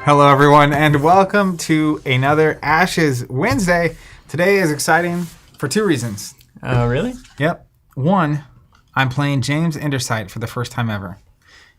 Hello, everyone, and welcome to another Ashes Wednesday. Today is exciting for two reasons. Oh, really? Yep. One, I'm playing James Intersight for the first time ever,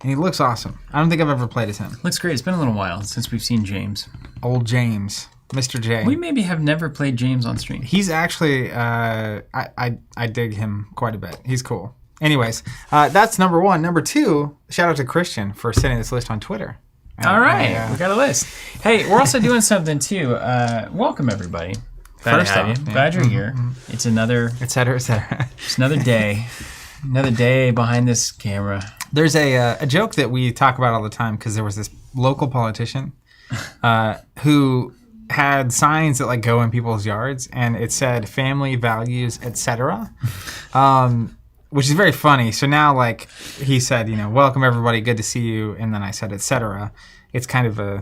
and he looks awesome. I don't think I've ever played as him. Looks great. It's been a little while since we've seen James. Old James, Mr. J. We maybe have never played James on stream. He's actually, I dig him quite a bit. He's cool. Anyways, that's number one. Number two, shout out to Christian for sending this list on Twitter. All right, we got a list. Hey, we're also doing something too. Welcome everybody. Glad to have you. Glad you're here. It's another, et cetera, et cetera. It's another day. Another day behind this camera. There's a joke that we talk about all the time because there was this local politician who had signs that like go in people's yards, and it said "family values, etc." Which is very funny. So now, like he said, welcome everybody, good to see you, and then I said, etc. It's kind of a,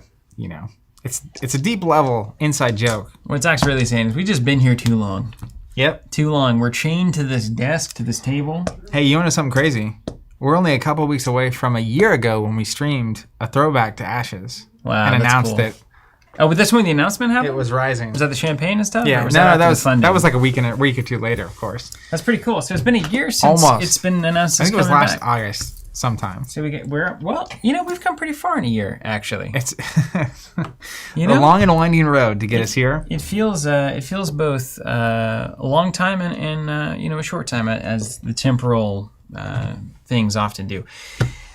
it's a deep level inside joke. What Zach's really saying is we just been here too long. Yep. Too long. We're chained to this desk, to this table. Hey, you want to know something crazy? We're only a couple weeks away from a year ago when we streamed a throwback to Ashes. Wow, and that's announced cool. it. Oh, but this when the announcement happened? It was Rising. Was that the champagne and stuff? Yeah, or was no, fun that day? was like a week or two later, of course. That's pretty cool. So it's been a year since it's been announced. I think it was coming last back. August sometime. So we've come pretty far in a year, actually. It's a long and winding road to get us here. It feels both a long time and a short time, as the temporal things often do.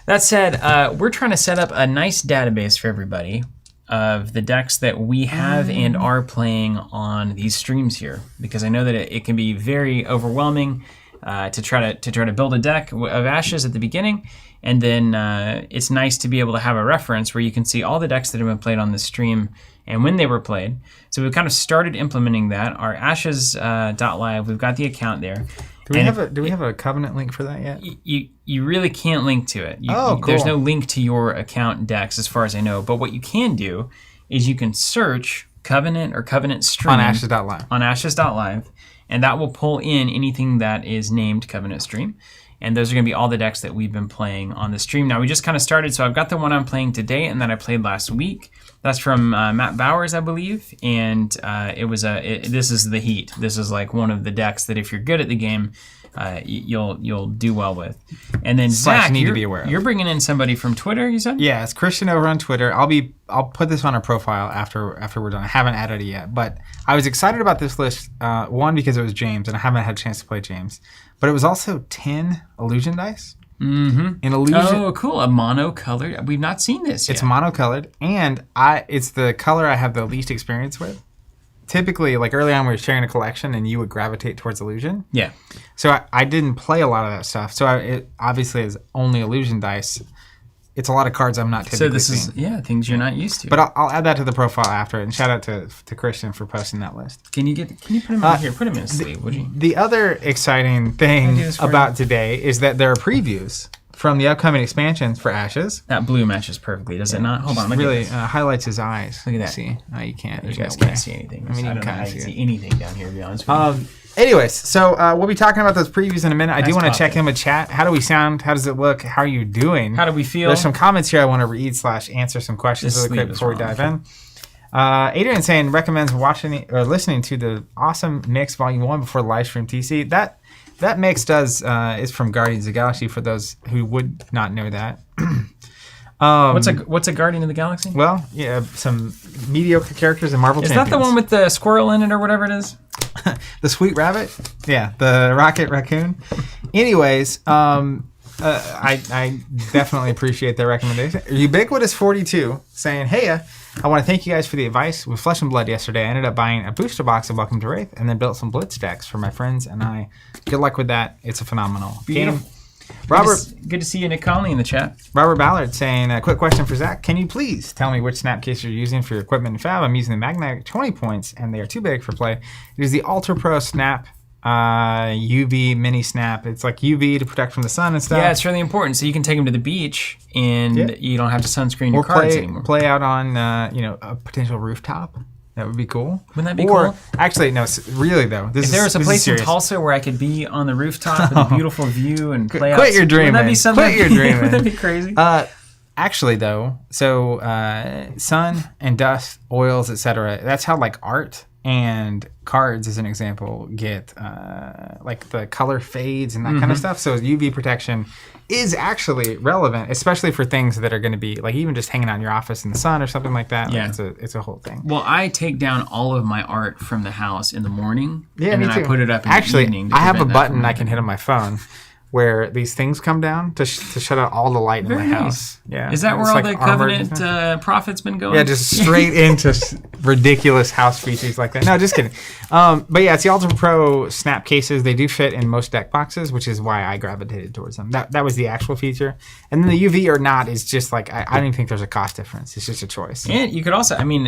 That said, we're trying to set up a nice database for everybody of the decks that we have and are playing on these streams here, because I know that it can be very overwhelming to try to build a deck of Ashes at the beginning, and then it's nice to be able to have a reference where you can see all the decks that have been played on the stream and when they were played. So we've kind of started implementing that. Our Ashes.live, we've got the account there. Do we have a Covenant link for that yet? You really can't link to it. Cool. There's no link to your account decks as far as I know. But what you can do is you can search Covenant or Covenant Stream on Ashes.live. On Ashes.live, and that will pull in anything that is named Covenant Stream. And those are going to be all the decks that we've been playing on the stream. Now, we just kind of started, so I've got the one I'm playing today and that I played last week. That's from Matt Bowers, I believe, and this is the heat. This is like one of the decks that if you're good at the game, you'll do well with. And then Zach, you're bringing in somebody from Twitter, you said? Yeah, it's Christian over on Twitter. I'll put this on our profile after we're done. I haven't added it yet, but I was excited about this list. One, because it was James, and I haven't had a chance to play James, but it was also 10 illusion dice. Mm-hmm. An illusion. Oh, cool! A monocolored. We've not seen this yet. It's monocolored, and it's the color I have the least experience with. Typically, like early on, we were sharing a collection, and you would gravitate towards illusion. Yeah. So I didn't play a lot of that stuff. So it obviously is only illusion dice. It's a lot of cards I'm not typically seeing. Is things you're not used to. But I'll add that to the profile after. And shout out to Christian for posting that list. Can you put him in here? Put him in a sleeve, would you? The other exciting thing about today is that there are previews from the upcoming expansions for Ashes. That blue matches perfectly, does it not? Hold on, look really at this. highlights his eyes. Look at that. See? No, you can't. You guys can't see anything. I mean, you can kind of see anything down here, to be honest with you. Anyways, so we'll be talking about those previews in a minute. I do want to check in with chat. How do we sound? How does it look? How are you doing? How do we feel? There's some comments here I want to read / answer some questions really quick before we dive in. Adrian saying recommends watching or listening to the awesome mix Volume 1 before the live stream TC. That mix is from Guardians of the Galaxy for those who would not know that. What's a Guardian of the Galaxy? Well, yeah, some mediocre characters in Marvel Champions. Is that the one with the squirrel in it or whatever it is? The Sweet Rabbit? Yeah, the Rocket Raccoon. Anyways, I definitely appreciate their recommendation. Ubiquitous42 saying, hey, I want to thank you guys for the advice. With Flesh and Blood yesterday, I ended up buying a booster box of Welcome to Wraith and then built some Blitz decks for my friends and I. Good luck with that. It's a phenomenal game. Good to see you, Nick Conley, in the chat. Robert Ballard saying, a quick question for Zach. Can you please tell me which snap case you're using for your equipment and fab? I'm using the Magnetic 20 points, and they are too big for play. It is the Ultra Pro Snap UV mini snap. It's like UV to protect from the sun and stuff. Yeah, it's really important. So you can take them to the beach, and you don't have to sunscreen your cards anymore. Play out on a potential rooftop. That would be cool. Wouldn't that be cool? Actually, no, really though. If there was a place in Tulsa where I could be on the rooftop with a beautiful view and play out. Quit your dreaming. Wouldn't that be something? Quit your dreaming. Wouldn't that be crazy? Actually, though, so sun and dust, oils, etc. That's how like art and cards, as an example, get like the color fades and that kind of stuff. So UV protection is actually relevant, especially for things that are going to be like even just hanging out in your office in the sun or something like that. Yeah, like it's a whole thing. Well, I take down all of my art from the house in the morning, Yeah, and me then too. I put it up in Actually, the evening. I have a button I can hit on my phone where these things come down to shut out all the light in my house. Yeah, Is that where It's all like the armored- Covenant profits been going? Yeah, just straight into ridiculous house features like that. No, just kidding. But yeah, it's the Ultra Pro snap cases. They do fit in most deck boxes, which is why I gravitated towards them. That was the actual feature. And then the UV or not is just like, I don't even think there's a cost difference. It's just a choice. And you could also, I mean,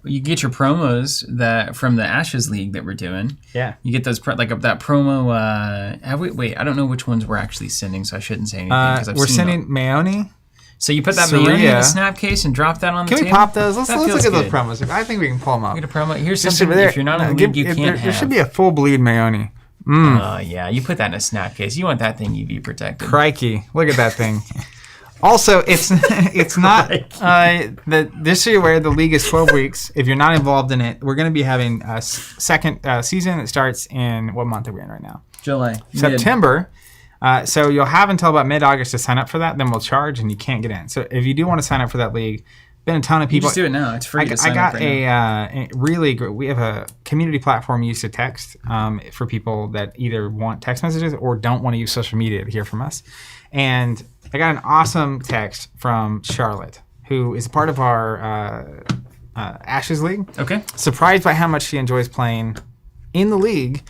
you get your promos that from the Ashes League that we're doing. Yeah. You get those like that promo. Wait, I don't know which ones we're actually sending, so I shouldn't say anything because I've We're seen sending them. Mayoni. So you put that Saria. Mayoni in the snap case and drop that on the Can table? we pop those? Let's That look feels at those good. promos. I think we can pull them up. Get a promo. Here's Just something. there- If you're not in no, the give- league, you can't there have. should be a full bleed Mayoni. Oh yeah, you put that in a snap case. You want that thing UV protected. Crikey. Look at that thing. Also, it's not this year where the league is 12 weeks. If you're not involved in it, we're going to be having a second season that starts in what month are we in right now? July. September. So you'll have until about mid-August to sign up for that. Then we'll charge, and you can't get in. So if you do want to sign up for that league, been a ton of You people. just do it now. It's free to sign I got up right now. a really good. We have a community platform used to text for people that either want text messages or don't want to use social media to hear from us. And I got an awesome text from Charlotte, who is a part of our Ashes League. Okay. Surprised by how much she enjoys playing in the league.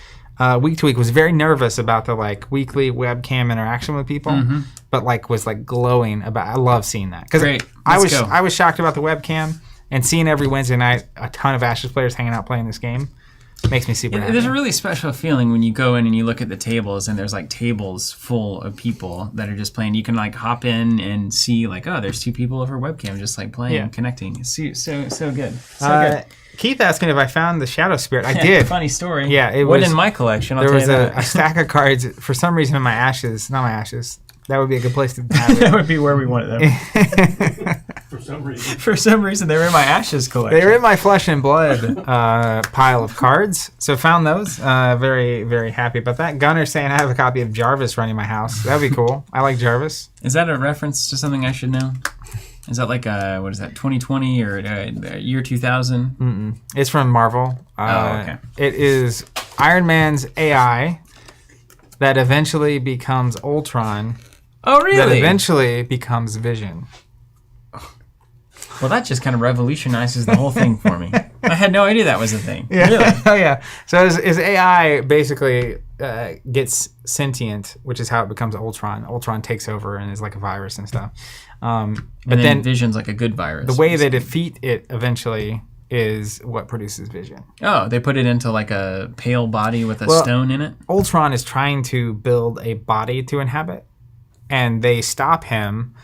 Week to week, was very nervous about the like weekly webcam interaction with people, but like was like glowing about. I love seeing that because Great. I Let's was go. I was shocked about the webcam and seeing every Wednesday night a ton of Ashes players hanging out playing this game makes me super happy. There's a really special feeling when you go in and you look at the tables and there's like tables full of people that are just playing. You can like hop in and see like, oh, there's two people over webcam just like playing, Yeah. connecting. It's so good. So good. Keith asking if I found the Shadow Spirit. I did. Funny story. Yeah, it Wasn't was- in my collection. I'll There tell was you a that. stack of cards for some reason in my Ashes. Not my Ashes. That would be a good place to have That it. would be where we wanted them. For some reason, they were in my Ashes collection. They were in my Flesh and Blood pile of cards, so found those. Very, very happy about that. Gunner saying I have a copy of Jarvis running my house. That'd be cool. I like Jarvis. Is that a reference to something I should know? Is that like what is that, 2020 or year 2000? It's from Marvel. Okay. It is Iron Man's AI that eventually becomes Ultron, Oh, that really? eventually becomes Vision. Well, that just kind of revolutionizes the whole thing for me. I had no idea that was a thing. Yeah. Really? Oh, yeah. So his AI basically gets sentient, which is how it becomes Ultron. Ultron takes over and is like a virus and stuff. But And then then Vision's like a good virus. the way they defeat it eventually is what produces Vision. Oh, they put it into like a pale body with a Well- stone in it? Ultron is trying to build a body to inhabit, and they stop him,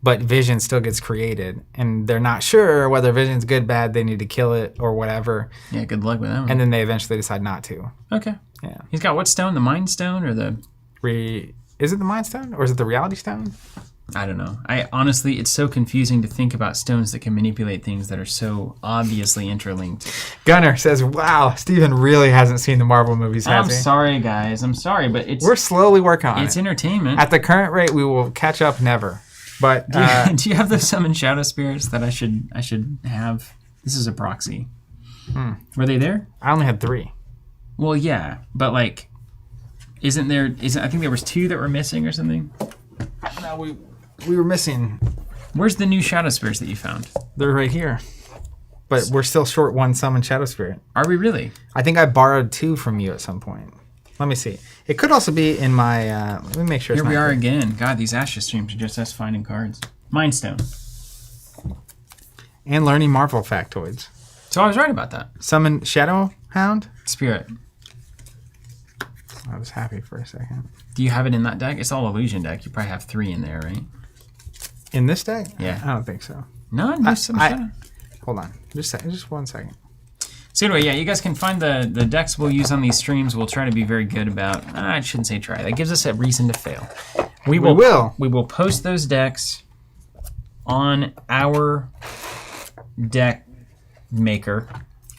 but Vision still gets created, and they're not sure whether Vision's good, bad, they need to kill it, or whatever, Yeah, good luck with that one. and then they eventually decide not to. Okay. Yeah. He's got what stone? The Mind Stone or the... Is it the Mind Stone, or is it the Reality Stone? I don't know. I honestly, it's so confusing to think about stones that can manipulate things that are so obviously interlinked. Gunner says, wow, Steven really hasn't seen the Marvel movies, has I'm he? sorry, guys. I'm sorry, but it's We're slowly working on it's it. entertainment. At the current rate, we will catch up never. But Do you have those summon shadow spirits that I should have? This is a proxy. Were they there? I only had 3. Well, yeah, but like, isn't there? I think there was 2 that were missing or something. No, we were missing. Where's the new shadow spirits that you found? They're right here. But we're still short 1 summon Shadow Spirit. Are we really? I think I borrowed 2 from you at some point. Let me see. It could also be in my. Let me make sure. Here it's we not are here. again. God, these Ashes streams are just us finding cards. Mind Stone. And learning Marvel factoids. So I was right about that. Summon Shadow Hound. Spirit. I was happy for a second. Do you have it in that deck? It's all illusion deck. You probably have 3 in there, right? In this deck? Yeah. I don't think so. No, just some shadow. Hold on. Just 1 second. So anyway, yeah, you guys can find the decks we'll use on these streams. We'll try to be very good about. I shouldn't say try. That gives us a reason to fail. We will. will. We will post those decks on our deck maker,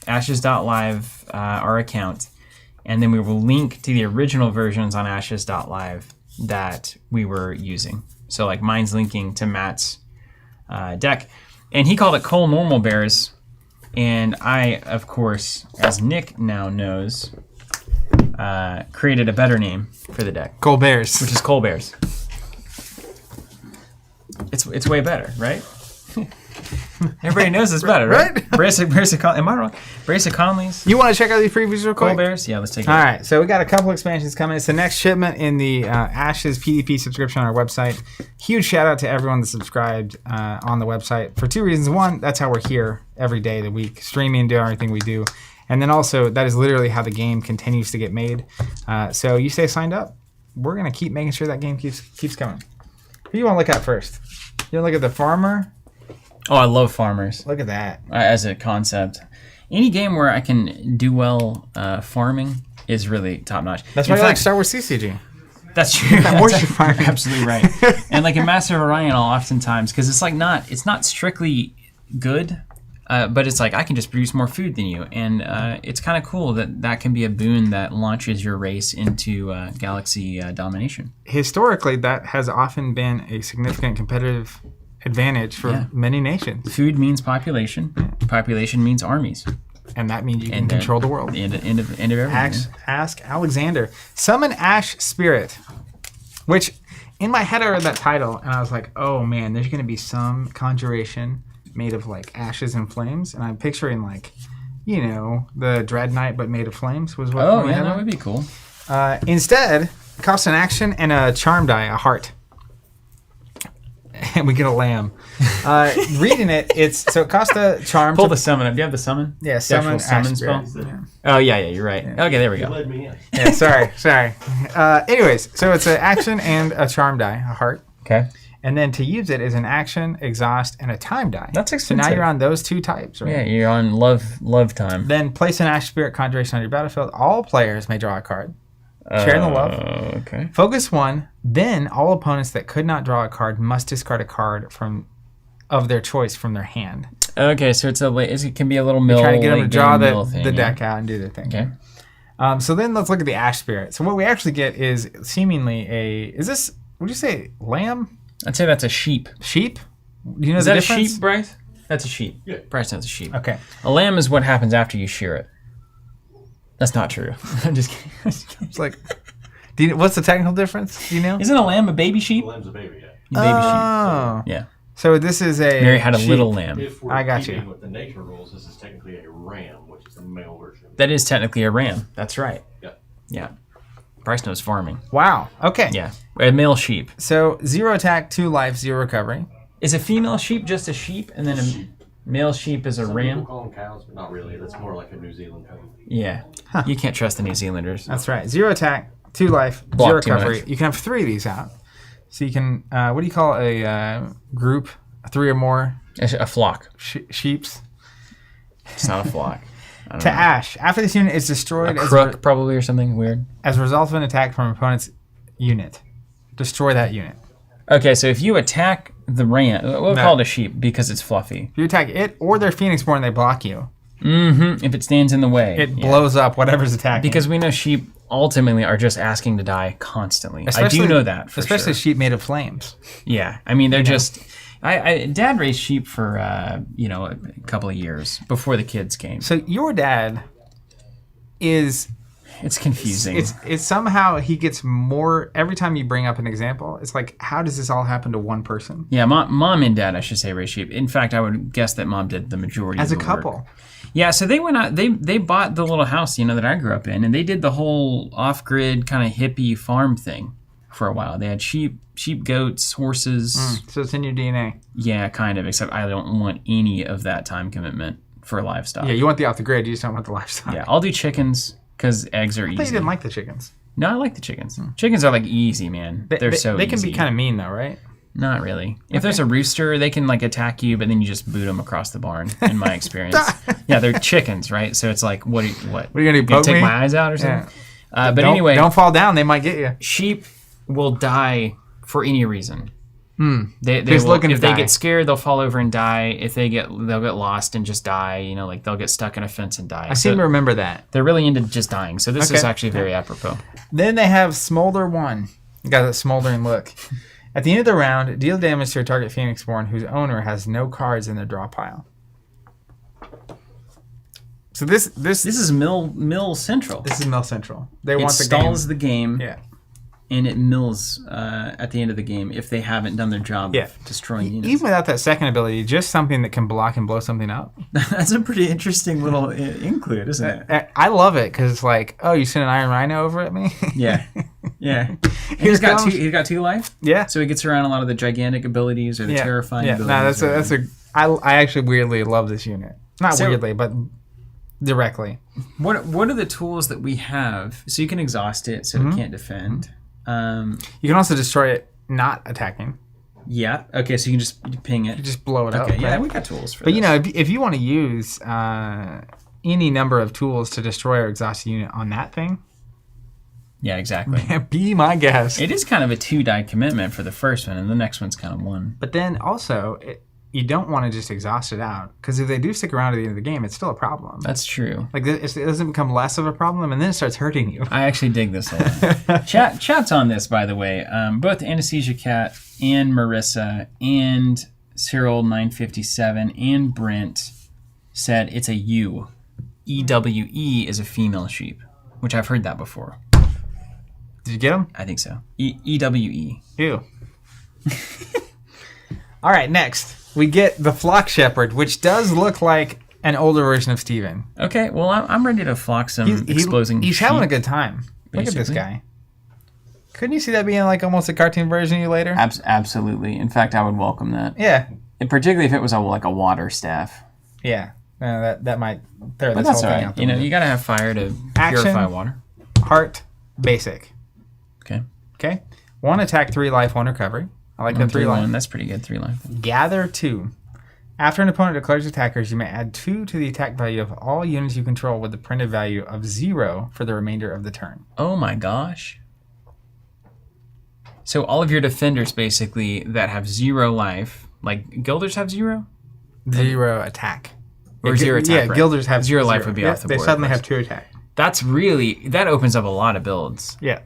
ashes.live, our account, and then we will link to the original versions on ashes.live that we were using. So like mine's linking to Matt's deck, and he called it Cole Normal Bears, and I, of course, as Nick now knows, created a better name for the deck. Cole Bears. Which is Cole Bears. It's way better, right? Everybody knows it's better, right? Brace of am I wrong? Brace of Conleys. You want to check out these previews real quick? Cole Bears? Yeah, let's take it. All right, so we got a couple expansions coming. It's the next shipment in the Ashes PvP subscription on our website. Huge shout out to everyone that subscribed on the website for two reasons. One, that's how we're here every day of the week, streaming, doing everything we do. And then also, that is literally how the game continues to get made. So you stay signed up. We're going to keep making sure that game keeps coming. Who do you want to look at first? You want to look at the farmer? Oh, I love farmers. Look at that. As a concept. Any game where I can do well farming is really top notch. That's why I like Star Wars CCG. That's true. Moisture farming. Absolutely right. And like in Master of Orion, I'll oftentimes, because it's like it's not strictly good, but it's like I can just produce more food than you, and it's kind of cool that can be a boon that launches your race into galaxy domination. Historically, that has often been a significant competitive advantage for many nations. Food means population. Yeah. Population means armies. And that means you can control the world. End of everything. Ask Alexander. Summon Ash Spirit. Which, in my head I read that title, and I was like, oh man, there's going to be some conjuration made of like ashes and flames. And I'm picturing like, the Dread Knight, but made of flames was what. Oh yeah, that would be cool. Instead, it costs an action and a charm die, a heart. And we get a lamb. Reading it, it costs a charm. Pull the summon up. Do you have the summon? Yeah, summon spell. Yeah. Oh yeah, you're right. Yeah. Okay, there we go. You led me in. Yeah, sorry. Anyways, so it's an action and a charm die, a heart. Okay. And then to use it is an action, exhaust, and a time die. That's expensive. So now you're on those two types, right? Yeah, you're on love time. Then place an Ash Spirit conjuration on your battlefield. All players may draw a card. Share the love. Okay. Focus 1. Then all opponents that could not draw a card must discard a card of their choice from their hand. Okay, so it can be a little mill. Try to get them to draw the deck deck out and do their thing. Okay. So then let's look at the Ash Spirit. So what we actually get is seemingly would you say lamb? I'd say that's a sheep. Sheep? Do you know is the that difference? a sheep, Bryce? That's a sheep. Yeah. Bryce knows a sheep. Okay. A lamb is what happens after you shear it. That's not true. I'm just kidding. It's like, what's the technical difference? Do you know? Isn't a lamb a baby sheep? The lamb's a baby, yeah. Oh. Yeah. So this is a Mary had a sheep. little lamb. If we're I got keeping you. with the nature rules, this is technically a ram, which is the male version. That is technically a ram. That's right. Yeah. Yeah. Bryce knows farming. Wow. Okay. Yeah. A male sheep. So 0 attack, 2 life, 0 recovery. Is a female sheep just a sheep, and then a male sheep is a Some ram? people call them cows, but not really. That's more like a New Zealand cow. Yeah. You can't trust the New Zealanders. That's right. 0 attack, 2 life, Block 0 too recovery. much. You can have 3 of these out. So you can, what do you call a group? 3 or more A flock. sheeps. It's not a flock. I don't To know. Ash. After this unit is destroyed A crook, probably, or something weird. as a result of an attack from an opponent's unit, destroy that unit. Okay, so if you attack the ram, we'll call it a sheep because it's fluffy. If you attack it or their Phoenixborn, they block you. Mm-hmm. If it stands in the way. It blows up whatever's attacking. Because we know sheep ultimately are just asking to die constantly. I do know that for especially sure. sheep made of flames. Yeah, I mean they're just. Dad raised sheep for a couple of years before the kids came. So your dad is. It's confusing. It's somehow he gets more every time you bring up an example. It's like, how does this all happen to one person? Yeah, mom and dad, I should say, raised sheep. In fact, I would guess that mom did the majority As of a the couple. work. Yeah, so they went out. They bought the little house that I grew up in, and they did the whole off-grid kind of hippie farm thing for a while. They had sheep, goats, horses. So it's in your DNA. Yeah, kind of. Except I don't want any of that time commitment for livestock. Yeah, you want the off the grid. You just don't want the livestock. Yeah, I'll do chickens because eggs are I easy. thought you didn't like the chickens. No, I like the chickens. Chickens are like easy, man. They're so They easy. can be kind of mean though, right? Not really. If there's a rooster, they can like attack you, but then you just boot them across the barn. In my experience, yeah, they're chickens, right? So it's like, what? What are you gonna do? You Poke take me? my eyes out or something? Yeah. But anyway, don't fall down. They might get you. sheep will die for any reason. They Just will, looking to if they die. get scared, they'll fall over and die. They'll get lost and just die. You know, like they'll get stuck in a fence and die. I seem to remember that. They're really into just dying. So this is Okay. actually very apropos. Then they have Smolder 1. You got that smoldering look. At the end of the round, deal damage to a target Phoenixborn whose owner has no cards in their draw pile. So this is mill central. is Mill Central. They It want the stalls game. the game, Yeah. and it mills at the end of the game if they haven't done their job Yeah. of destroying units. Even without that second ability, just something that can block and blow something up. That's a pretty interesting little include, isn't it? I love it because it's like, oh, you sent an Iron Rhino over at me? Yeah, yeah. And Here he's got comes- he's got 2 life, Yeah. so he gets around a lot of the gigantic abilities or the terrifying Yeah. abilities. No, I actually weirdly love this unit. Not So- weirdly, but directly. What are the tools that we have? So you can exhaust it, so it can't defend. You can also destroy it not attacking. Yeah. Okay, so you can just ping it. You just blow it up. Okay. Yeah, right? we got tools for But this. you know, if you want to use any number of tools to destroy or exhaust a unit on that thing, Yeah, exactly. be my guest. It is kind of a 2-die commitment for the first one, and the next one's kind of 1. But then also, you don't want to just exhaust it out because if they do stick around at the end of the game, it's still a problem. That's true. Like it doesn't become less of a problem, and then it starts hurting you. I actually dig this a lot. Chat's on this, by the way. Both Anesthesia Cat and Marissa and Cyril 957 and Brent said it's a U. EWE is a female sheep, which I've heard that before. Did you get them? I think so. EWE. Ew. All right, next we get the Flock Shepherd, which does look like an older version of Steven. Okay, well, I'm ready to flock some exploding He's sheep. having a good time. Look at this basically. guy. Couldn't you see that being like almost a cartoon version of you later? Absolutely. In fact, I would welcome that. Yeah. And particularly if it was like a water staff. Yeah. No, that might throw But this that's whole all thing right. out the You know, window. you got to have fire to Action. purify water. Heart, basic. Okay. Okay. 1 attack, 3 life, 1 recovery. I like the 3 life. 1. That's pretty good. 3 life. Gather 2. After an opponent declares attackers, you may add 2 to the attack value of all units you control with the printed value of 0 for the remainder of the turn. Oh my gosh. So all of your defenders basically that have 0 life, like Guilders have 0? 0 attack. Or 0 attack. Yeah, right. Guilders have 0 life would be off the They board. suddenly have 2 attack. That opens up a lot of builds. Yeah.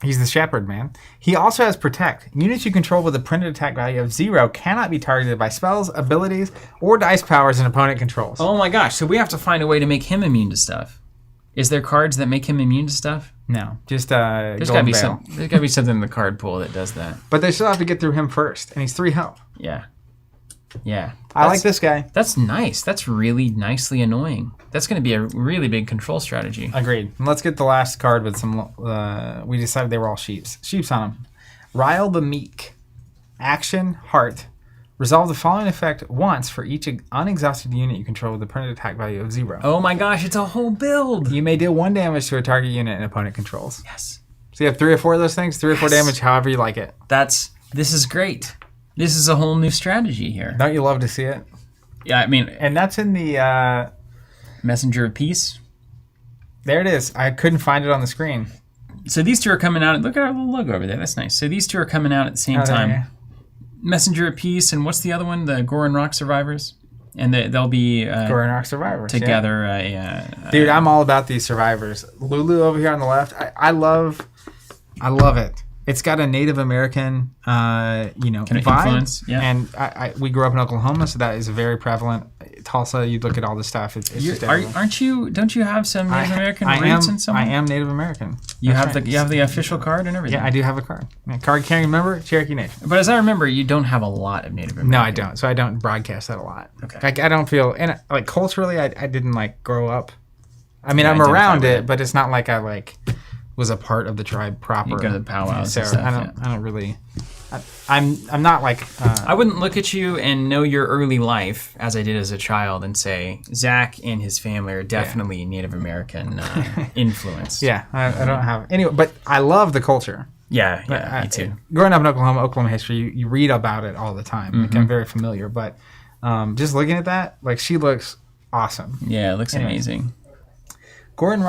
He's the shepherd, man. He also has protect. Units you control with a printed attack value of 0 cannot be targeted by spells, abilities, or dice powers an opponent controls. Oh my gosh, so we have to find a way to make him immune to stuff. Is there cards that make him immune to stuff? No, just There's Golden gotta Veil. be something in the card pool that does that. But they still have to get through him first, and he's 3 health. Yeah. Yeah. I like this guy. That's nice. That's really nicely annoying. That's going to be a really big control strategy. Agreed. And let's get the last card with some. We decided they were all sheeps. Sheeps on them. Rile the Meek. Action, heart. Resolve the following effect once for each unexhausted unit you control with a printed attack value of 0. Oh my gosh, it's a whole build. You may deal 1 damage to a target unit an opponent controls. Yes. So you have 3 or 4 of those things, 3 or 4 damage, however you like it. This is great. This is a whole new strategy here. Don't you love to see it? Yeah, I mean, And that's in the. Messenger of Peace. There it is. I couldn't find it on the screen. So these 2 are coming out. Look at our little logo over there. That's nice. So these 2 are coming out at the same Oh, there, time. yeah. Messenger of Peace, and what's the other one? The Goran Rock Survivors. And they'll be Goran Rock Survivors. yeah. together. Dude, I'm all about these survivors. Lulu over here on the left, I love it. It's got a Native American, Kind of vibe. influence, yeah. And we grew up in Oklahoma, so that is very prevalent. Tulsa, you look at all this stuff. It's just everywhere. Aren't you? Don't you have some Native American roots in some? I am Native American. You That's have right. the official card and everything. Yeah, I do have a card. Card carrying member, Cherokee Nation. But as I remember, you don't have a lot of Native American. No, I don't. So I don't broadcast that a lot. Okay. Like I don't feel, and like culturally, I didn't like grow up. I mean, Yeah, I'm identify around with it, it. but it's not like I was a part of the tribe proper. You go to the powwows So and stuff, I don't really. I'm not like. I wouldn't look at you and know your early life as I did as a child and say Zach and his family are definitely Native American influenced. Yeah, I don't have anyway, but I love the culture. Yeah, me too. Growing up in Oklahoma history, you read about it all the time. Mm-hmm. Like, I'm very familiar, but just looking at that, like she looks awesome. Yeah, it looks Anyway. amazing. Goran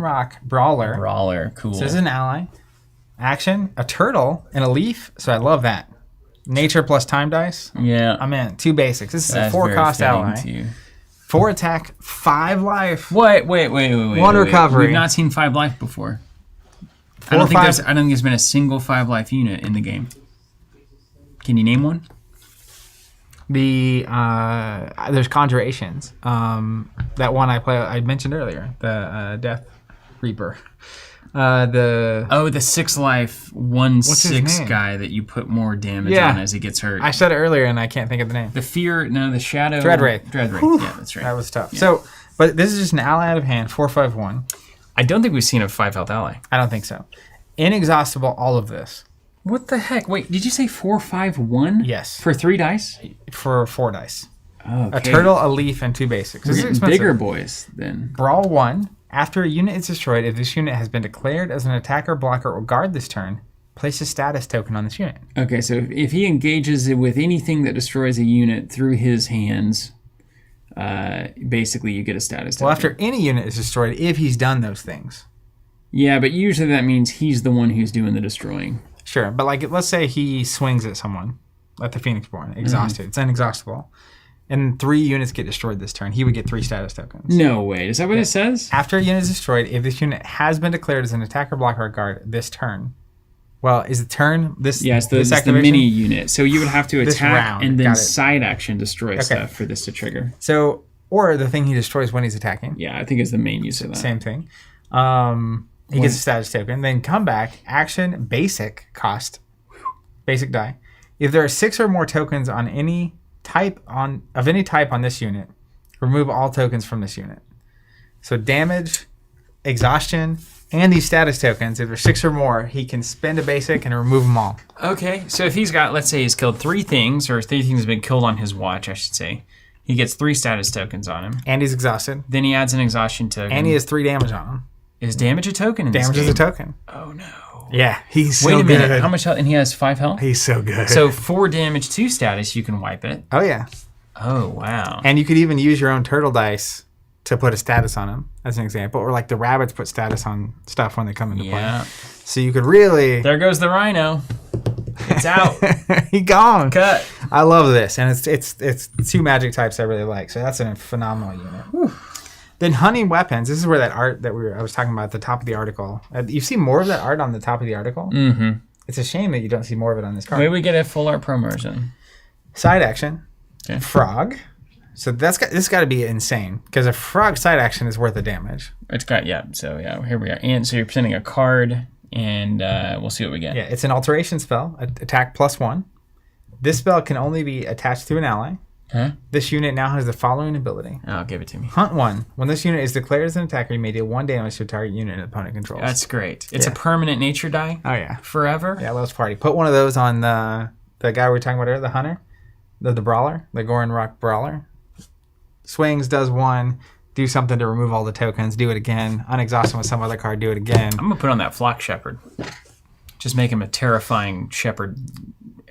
Rock Brawler. Brawler, cool. This is an ally. Action, a turtle and a leaf. So I love that. Nature plus time dice. Yeah. I'm in. 2 basics. This is That's a 4 very cost fitting ally. too. 4 attack, 5 life. Wait. 1 recovery. We've not seen 5 life before. I 4 don't or think 5. there's been a single 5 life unit in the game. Can you name one? There's conjurations. That one I mentioned earlier, the Death Reaper. The 6 life 1/6 name? guy that you put more damage Yeah. on as he gets hurt. I said it earlier and I can't think of the name. The shadow. Dreadwraith. Yeah, that's right. That was tough. So, but this is just an ally out of hand, 4/5/1. I don't think we've seen a 5 health ally. I don't think so. Inexhaustible, all of this. What the heck? Wait, did you say 4/5/1? Yes. For 3 dice? For 4 dice. Oh, okay. A turtle, a leaf, and 2 basics. We're This is getting expensive. bigger boys then. Brawl 1. After a unit is destroyed, if this unit has been declared as an attacker, blocker, or guard this turn, place a status token on this unit. Okay, so if he engages with anything that destroys a unit through his hands, basically you get a status token. Well, after any unit is destroyed, if he's done those things. Yeah, but usually that means he's the one who's doing the destroying. Sure, but like let's say he swings at someone, at the Phoenixborn, exhausted. It's inexhaustible. And 3 units get destroyed this turn. He would get 3 status tokens. No way. Is that what it says? After a unit is destroyed, if this unit has been declared as an attacker, blocker, or guard this turn. Well, is the turn this? Yeah, it's the activation? mini unit. So you would have to This attack round. and then Got it. side action destroy stuff for this to trigger. So, or the thing he destroys when he's attacking. Yeah, I think it's the main use of that. Same thing. He gets a status token. Then come back, action, basic cost, basic die. If there are 6 or more tokens on any type on this unit, remove all tokens from this unit. So damage, exhaustion, and these status tokens. If there's 6 or more, he can spend a basic and remove them all. Okay, so if he's got, let's say he's killed 3 things, or 3 things have been killed on his watch, I should say, he gets 3 status tokens on him. And he's exhausted. Then he adds an exhaustion token. And he has 3 damage on him. Is damage a token in Damage this is a game? token. Oh no. Yeah, he's so Wait a minute, good. how much health? And he has 5 health? He's so good. So 4 damage, 2 status, you can wipe it. Oh yeah. Oh, wow. And you could even use your own turtle dice to put a status on him, as an example. Or like the rabbits put status on stuff when they come into Yeah. play. So you could really... There goes the rhino. It's out. He gone. Cut. I love this. And it's 2 magic types I really like. So that's a phenomenal unit. Whew. Then hunting weapons. This is where that art that I was talking about at the top of the article. You see more of that art on the top of the article? Mm-hmm. It's a shame that you don't see more of it on this card. Maybe we get a full art promo or something. Side action. Okay. Frog. So this got to be insane because a frog side action is worth the damage. It's got, yeah. So, yeah, here we are. And so you're presenting a card, and we'll see what we get. Yeah, it's an alteration spell, attack +1. This spell can only be attached to an ally. Huh? This unit now has the following ability. Oh, give it to me. Hunt 1. When this unit is declared as an attacker, you may deal 1 damage to a target unit an opponent controls. That's great. It's Yeah. a permanent nature die Oh, yeah. forever. Yeah, let's party. Put one of those on the guy we were talking about earlier, the hunter, the brawler, the Goran Rock brawler. Swings, does 1, do something to remove all the tokens, do it again. Unexhausted with some other card, do it again. I'm going to put on that flock shepherd. Just make him a terrifying shepherd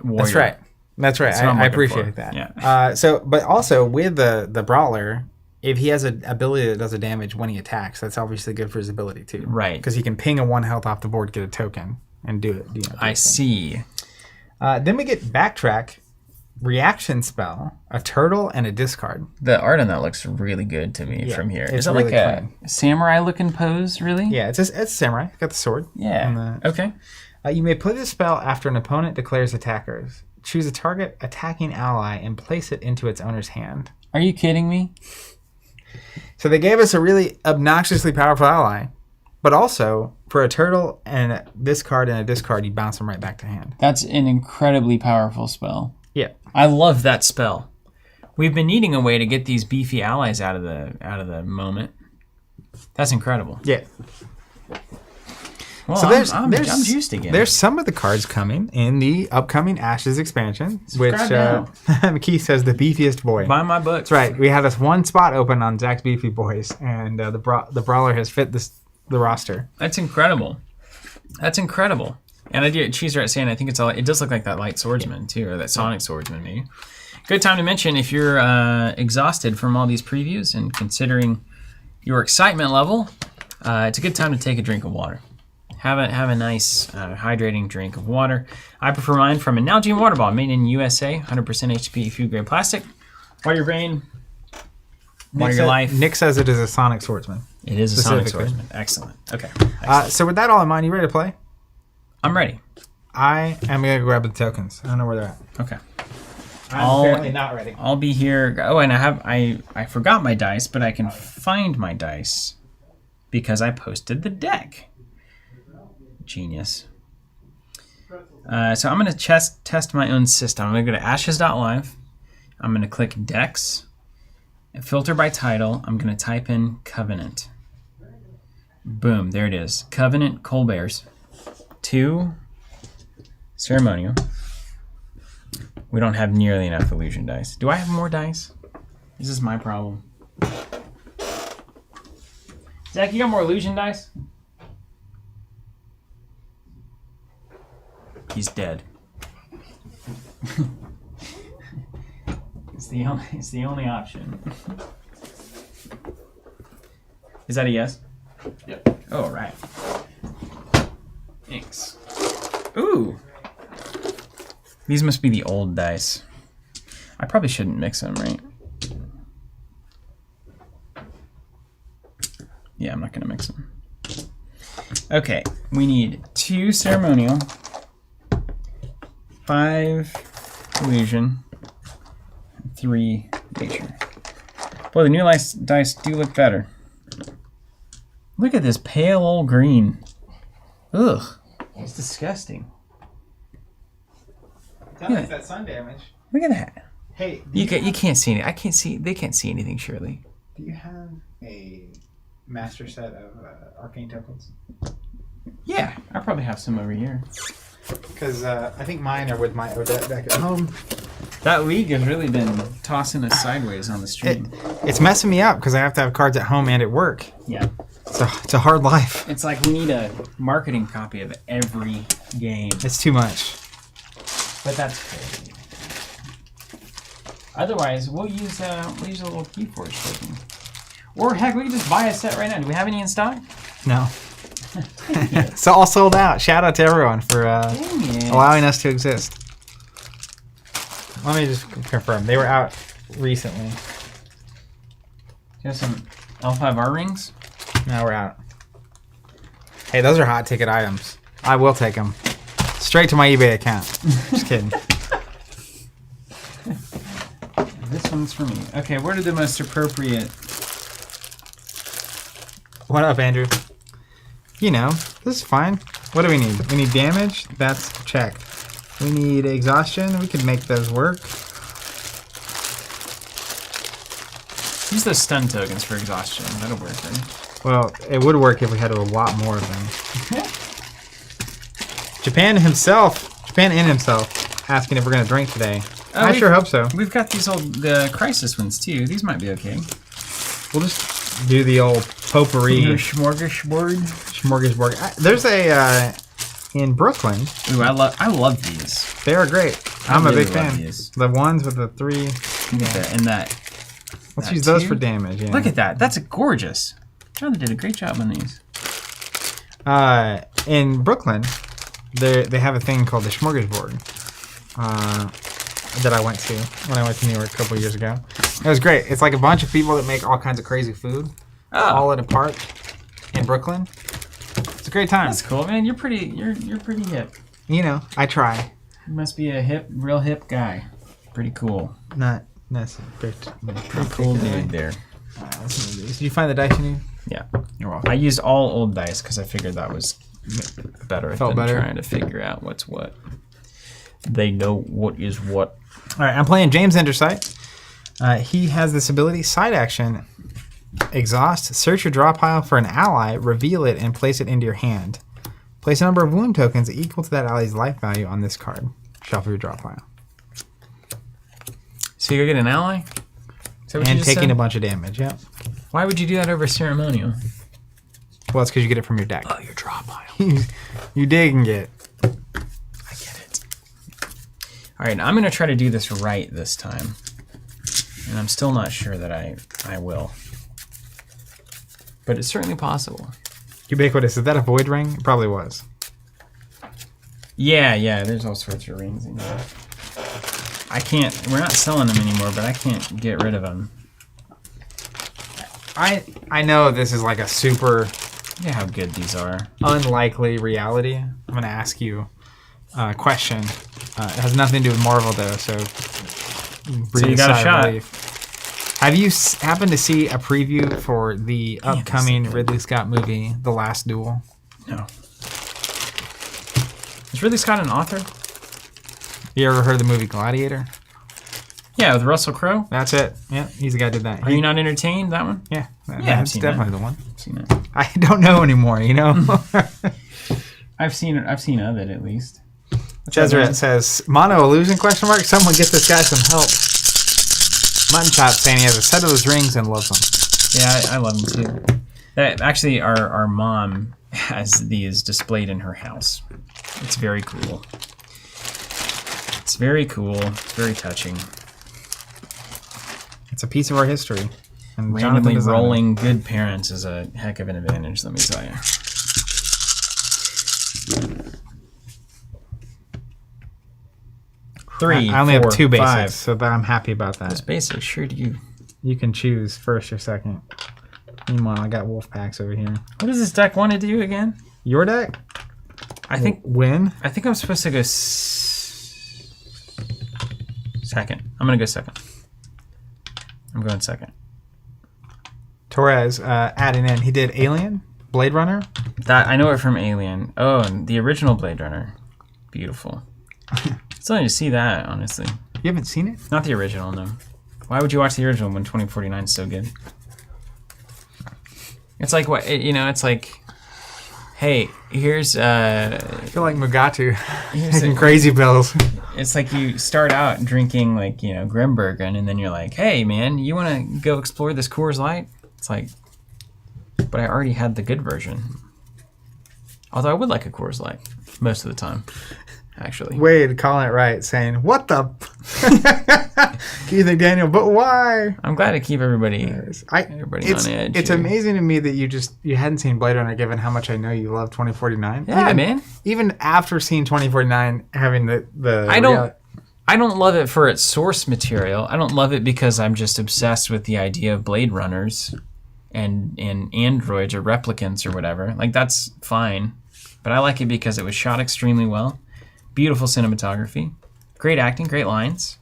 warrior. That's right. That's right. That's what I'm I looking appreciate for. that. Yeah. But also with the brawler, if he has an ability that does a damage when he attacks, that's obviously good for his ability too. Right. Because he can ping a 1 health off the board, get a token, and do it. I see. Then we get backtrack, reaction spell, a turtle, and a discard. The art on that looks really good to me Yeah, from here. it's Is it really like a samurai-looking pose, really? Yeah, it's samurai. Got the sword. Yeah. Okay. You may play this spell after an opponent declares attackers. Choose a target attacking ally and place it into its owner's hand. Are you kidding me? So they gave us a really obnoxiously powerful ally, but also for a turtle and this card and a discard, you bounce them right back to hand. That's an incredibly powerful spell. Yeah. I love that spell. We've been needing a way to get these beefy allies out of the moment. That's incredible. Yeah. Well, So I'm juiced again. There's some of the cards coming in the upcoming Ashes expansion, which Keith says the beefiest boy. Buy my book. That's right. We have this 1 spot open on Zach's Beefy Boys, and the brawler has fit the roster. That's incredible. That's incredible. And I do. Cheese right saying I think it does look like that light swordsman too, or that sonic swordsman maybe. Good time to mention if you're exhausted from all these previews and considering your excitement level, it's a good time to take a drink of water. Have a nice hydrating drink of water. I prefer mine from a Nalgene water bottle made in USA, 100% HDPE food grade plastic. Water your brain. Water your life. Nick says it is a Sonic Swordsman. It is a Sonic Specifically. Swordsman. Excellent. Okay. Excellent. So with that all in mind, you ready to play? I'm ready. I am going to grab the tokens. I don't know where they're at. Okay. I'm apparently not ready. I'll be here. Oh, and I forgot my dice, but I can find my dice because I posted the deck. Genius. So I'm going to test my own system. I'm going to go to ashes.live. I'm going to click decks. Filter by title. I'm going to type in Covenant. Boom. There it is. Covenant Colbert's. 2 Ceremonial. We don't have nearly enough illusion dice. Do I have more dice? Is this my problem? Zach, you got more illusion dice? He's dead. It's the only option. Is that a yes? Yep. Oh, right. Thanks. Ooh. These must be the old dice. I probably shouldn't mix them, right? Yeah, I'm not going to mix them. Okay, we need 2 ceremonial, 5 illusion, 3 nature. Boy, the new dice do look better. Look at this pale old green. Ugh, it's disgusting. It's that sun damage. Look at that. Hey, You can't see it. I can't see. They can't see anything. Surely. do you have a master set of arcane tokens? Yeah, I probably have some over here. Because I think mine are with my Odette back at home. That league has really been tossing us sideways on the stream. It's messing me up because I have to have cards at home and at work. Yeah, It's a hard life. it's like we need a marketing copy of every game. It's too much. But that's crazy. Otherwise, we'll use a little Keyforge token. Or heck, we can just buy a set right now. Do we have any in stock? No. It's all sold out. Shout out to everyone for Dang it. allowing us to exist. Let me just confirm. They were out recently. You have some L5R rings? Now we're out. Hey, those are hot ticket items. I will take them. Straight to my eBay account. Just kidding. This one's for me. Okay, what are the most appropriate? What up, Andrew? You know, this is fine. What do we need? We need damage. That's checked. We need exhaustion. We could make those work. Use those stun tokens for exhaustion. That'll work, right? Well, it would work if we had a lot more of them. Japan and himself asking if we're going to drink today. I sure hope so. We've got these old Crisis ones, too. These might be okay. We'll just do the old potpourri. Smorgasbord. There's a in Brooklyn. Ooh, I love these. They are great. I'm a really big love fan. these. The ones with the 3. And that. Let's that use those 2. for damage. Yeah. Look at that. That's gorgeous. Jonathan did a great job on these. In Brooklyn, they have a thing called the Smorgasbord that I went to when I went to New York a couple years ago. It was great. It's like a bunch of people that make all kinds of crazy food, all at a park in Brooklyn. It's a great time. That's cool, man. You're pretty hip. You know, I try. You must be a real hip guy. Pretty cool. Not necessarily. Pretty cool dude there. Did you find the dice you need? Yeah. You're welcome. I used all old dice because I figured that was better Felt than better. trying to figure out what's what. They know what is what. All right, I'm playing James Endersight. He has this ability, side action, exhaust, search your draw pile for an ally, reveal it, and place it into your hand. Place a number of wound tokens equal to that ally's life value on this card. Shuffle your draw pile. So you go get an ally? Is that what you And just taking said? a bunch of damage, yep. Why would you do that over ceremonial? Well, it's because you get it from your deck. Oh, your draw pile. You dig and get. I get it. All right, I'm going to try to do this right this time. And I'm still not sure that I will. But it's certainly possible. Ubiquitous. Is that a void ring? It probably was. Yeah. There's all sorts of rings in there. I can't. We're not selling them anymore, but I can't get rid of them. I know this is like a super Yeah, how good these are. unlikely reality. I'm going to ask you a question. It has nothing to do with Marvel, though, so you got a shot. Have you happened to see a preview for the upcoming Ridley Scott movie, The Last Duel? No. Is Ridley Scott an author? You ever heard of the movie Gladiator? Yeah, with Russell Crowe. That's it. Yeah, he's the guy who did that. Are you not entertained, that one? Yeah, I've that's seen definitely that. the one. I've seen it. I don't know anymore, you know? I've seen of it at least. Jezreel says, Mono illusion, question mark? Someone get this guy some help. Mutton Chop saying he has a set of those rings and loves them. Yeah, I love them too. Actually, our mom has these displayed in her house. It's very cool. It's very cool. It's very touching. It's a piece of our history. And Randomly rolling good parents is a heck of an advantage, let me tell you. Three. I only have 2 basics, five. so that I'm happy about that. Those basics, sure do you. You can choose first or second. Meanwhile, I got wolf packs over here. What does this deck want to do again? Your deck? I think Win? I'm supposed to go second. I'm gonna go second. I'm going second. Torres adding in. He did Alien, Blade Runner. That I know it from Alien. Oh, and the original Blade Runner. Beautiful. Still need to see that, honestly. You haven't seen it? Not the original, no. Why would you watch the original when 2049 is so good? It's like what it's like. Hey, here's I feel like Mugatu here's taking crazy pills. It's like you start out drinking Grimbergen, and then you're like, hey man, you want to go explore this Coors Light? It's like, but I already had the good version. Although I would like a Coors Light most of the time, actually. Wade calling it right, saying, what the? Keith and Daniel, but why? I'm glad to keep everybody on It's edge. It's here. amazing to me that you hadn't seen Blade Runner, given how much I know you love 2049. Yeah, man. Even after seeing 2049, having the I don't love it for its source material. I don't love it because I'm just obsessed with the idea of Blade Runners and androids or replicants or whatever. Like, that's fine. But I like it because it was shot extremely well. Beautiful cinematography. Great acting, great lines.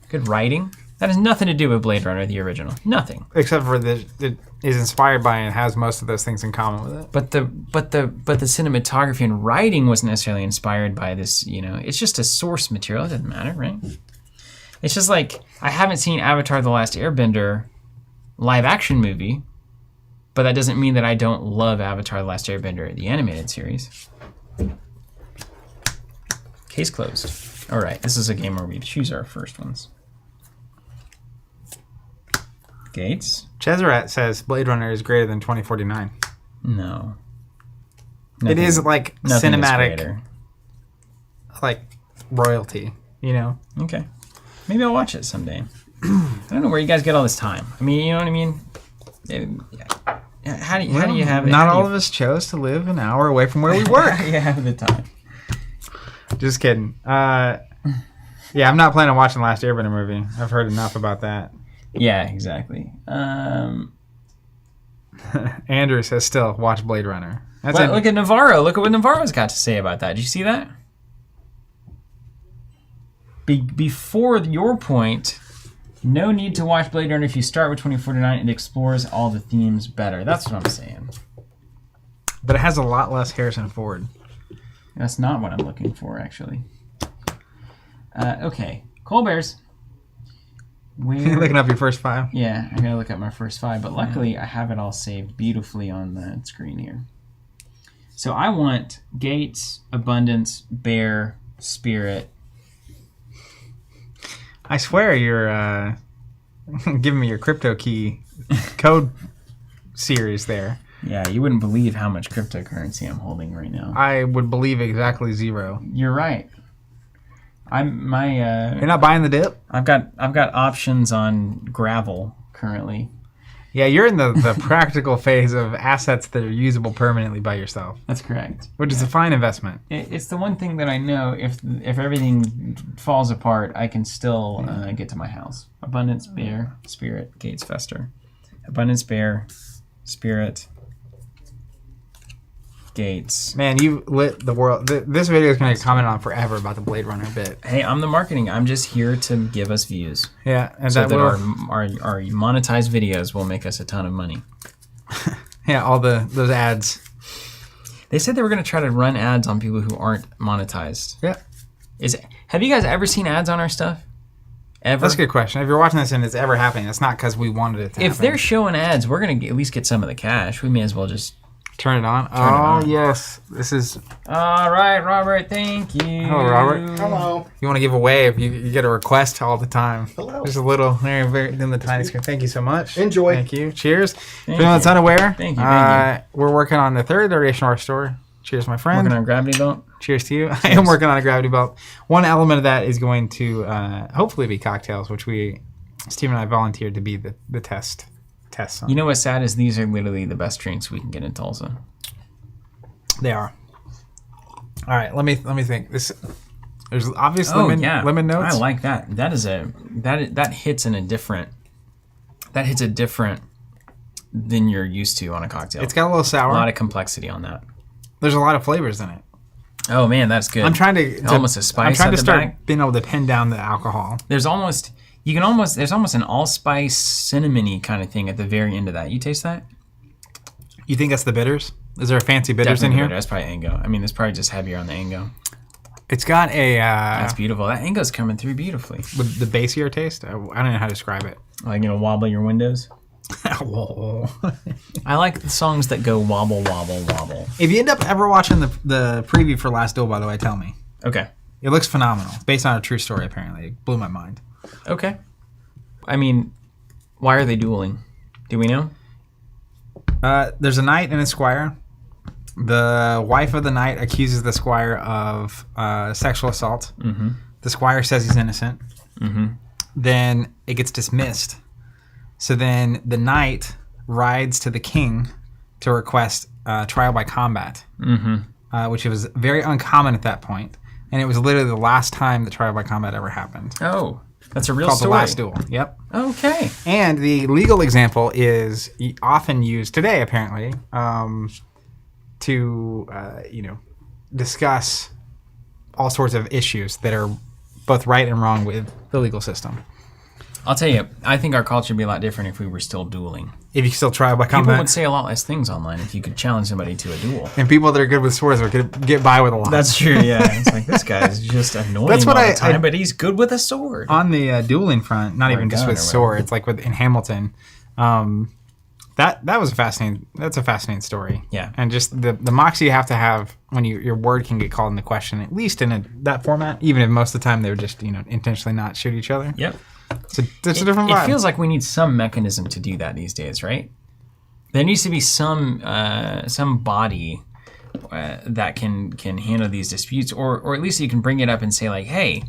Good writing. That has nothing to do with Blade Runner, the original. Nothing. except for that it is inspired by and has most of those things in common with it. But the cinematography and writing wasn't necessarily inspired by this, it's just a source material. It doesn't matter, right? It's just like, I haven't seen Avatar: The Last Airbender live action movie, but that doesn't mean that I don't love Avatar: The Last Airbender, the animated series. Case closed. All right, this is a game where we choose our first ones. Gates? Cheserat says Blade Runner is greater than 2049. No. It is like Nothing is cinematic, greater. like royalty, Okay. Maybe I'll watch it someday. I don't know where you guys get all this time. I mean, you know what I mean? How do you have it? Not all of us chose to live an hour away from where we work. You have the time. Just kidding. Yeah, I'm not planning on watching the Last Airbender movie. I've heard enough about that. Yeah, exactly. Andrew says still watch Blade Runner. That's Well, look at Navarro. Look at what Navarro's got to say about that. Did you see that? Before your point, no need to watch Blade Runner if you start with 2049. It explores all the themes better. That's what I'm saying. But it has a lot less Harrison Ford. That's not what I'm looking for, actually. Okay. Colbert's. You're looking up your first 5. Yeah, I gotta look up my first 5, but luckily I have it all saved beautifully on the screen here. So I want Gates, Abundance, Bear, Spirit. I swear you're giving me your crypto key code series there. Yeah, you wouldn't believe how much cryptocurrency I'm holding right now. I would believe exactly 0. You're right. You're not buying the dip? I've got options on Gravel currently. Yeah, you're in the practical phase of assets that are usable permanently by yourself, That's correct. which is a fine investment. It's the one thing that I know. If everything falls apart, I can still get to my house. Abundance, bear, spirit, gates, fester. Abundance, bear, spirit, gates. Man, you lit the world. This video is going to get commented on forever about the Blade Runner bit. Hey, I'm the marketing. I'm just here to give us views. Yeah, and So that will, our monetized videos will make us a ton of money. yeah, all those ads. They said they were going to try to run ads on people who aren't monetized. Yeah, Have you guys ever seen ads on our stuff? Ever? that's a good question. If you're watching this and it's ever happening, it's not because we wanted it to If happen. they're showing ads, we're going to at least get some of the cash. We may as well just... Turn it on. it on. Yes, this is. All right, Robert, thank you. Hello, Robert. Hello. You want to give away if you get a request all the time. Hello. There's a little there, very in the tiny screen. Thank you so much. Enjoy. Thank you. Cheers. Thank For anyone that's you. unaware, Thank you. we're working on the third iteration of our store. Cheers, my friend. Working on gravity belt. Cheers to you. I am working on a gravity belt. One element of that is going to hopefully be cocktails, which Steve and I volunteered to be the test on. You know what's sad is these are literally the best drinks we can get in Tulsa. They are. All right, let me think. There's obvious Oh lemon yeah, lemon notes. I like that. That hits in a different. That hits a different than you're used to on a cocktail. It's got a little sour. a lot of complexity on that. There's a lot of flavors in it. Oh man, that's good. I'm trying to almost a spice I'm trying at to the start back. being able to pin down the alcohol. There's almost an allspice cinnamony kind of thing at the very end of that. You taste that? You think that's the bitters? Is there a fancy bitters Definitely in here? bitter. That's probably Ango. I mean, it's probably just heavier on the Ango. It's got a That's beautiful. That Ango's coming through beautifully. with the basier taste. I don't know how to describe it. Like, wobble your windows. Whoa. I like the songs that go wobble, wobble, wobble. If you end up ever watching the preview for Last Duel, by the way, tell me. Okay. It looks phenomenal. It's based on a true story, apparently. It blew my mind. Okay. I mean, why are they dueling? Do we know? There's a knight and a squire. The wife of the knight accuses the squire of sexual assault. Mm-hmm. The squire says he's innocent. Mm-hmm. Then it gets dismissed. So then the knight rides to the king to request trial by combat, which was very uncommon at that point. And it was literally the last time the trial by combat ever happened. Oh, that's a real Called story. The Last Duel. Yep. Okay. And the legal example is often used today, apparently, to discuss all sorts of issues that are both right and wrong with the legal system. I'll tell you, I think our culture would be a lot different if we were still dueling. If you still try by People combat, would say a lot less things online if you could challenge somebody to a duel. and people that are good with swords would get by with a lot. That's true, yeah. It's like, this guy is just annoying That's what all I- the time, I- but he's good with a sword. On the dueling front, not Or even a just gun with or swords, like in Hamilton. That was fascinating. That's a fascinating story. Yeah. And just the moxie you have to have when your word can get called into question, at least in that format, even if most of the time they would just intentionally not shoot each other. Yep. It's a different vibe. It feels like we need some mechanism to do that these days, right? There needs to be some body that can handle these disputes, or at least you can bring it up and say like, hey,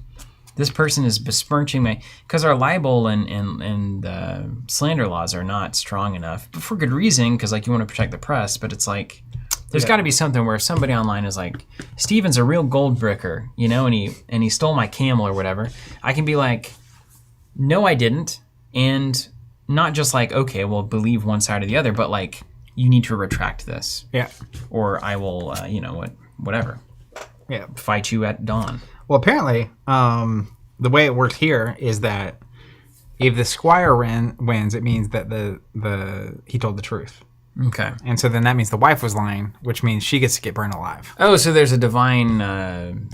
this person is besmirching my, because our libel and slander laws are not strong enough, but for good reason, because like you want to protect the press, but it's like there's got to be something where if somebody online is like, Steven's a real gold bricker, and he stole my camel or whatever, I can be like, no, I didn't, and not just like, okay, well, believe one side or the other, but like, you need to retract this, Yeah. or I will, whatever, Yeah. fight you at dawn. Well, apparently, the way it works here is that if the squire wins, it means that he told the truth. Okay. And so then that means the wife was lying, which means she gets to get burned alive. Oh, so there's a divine. And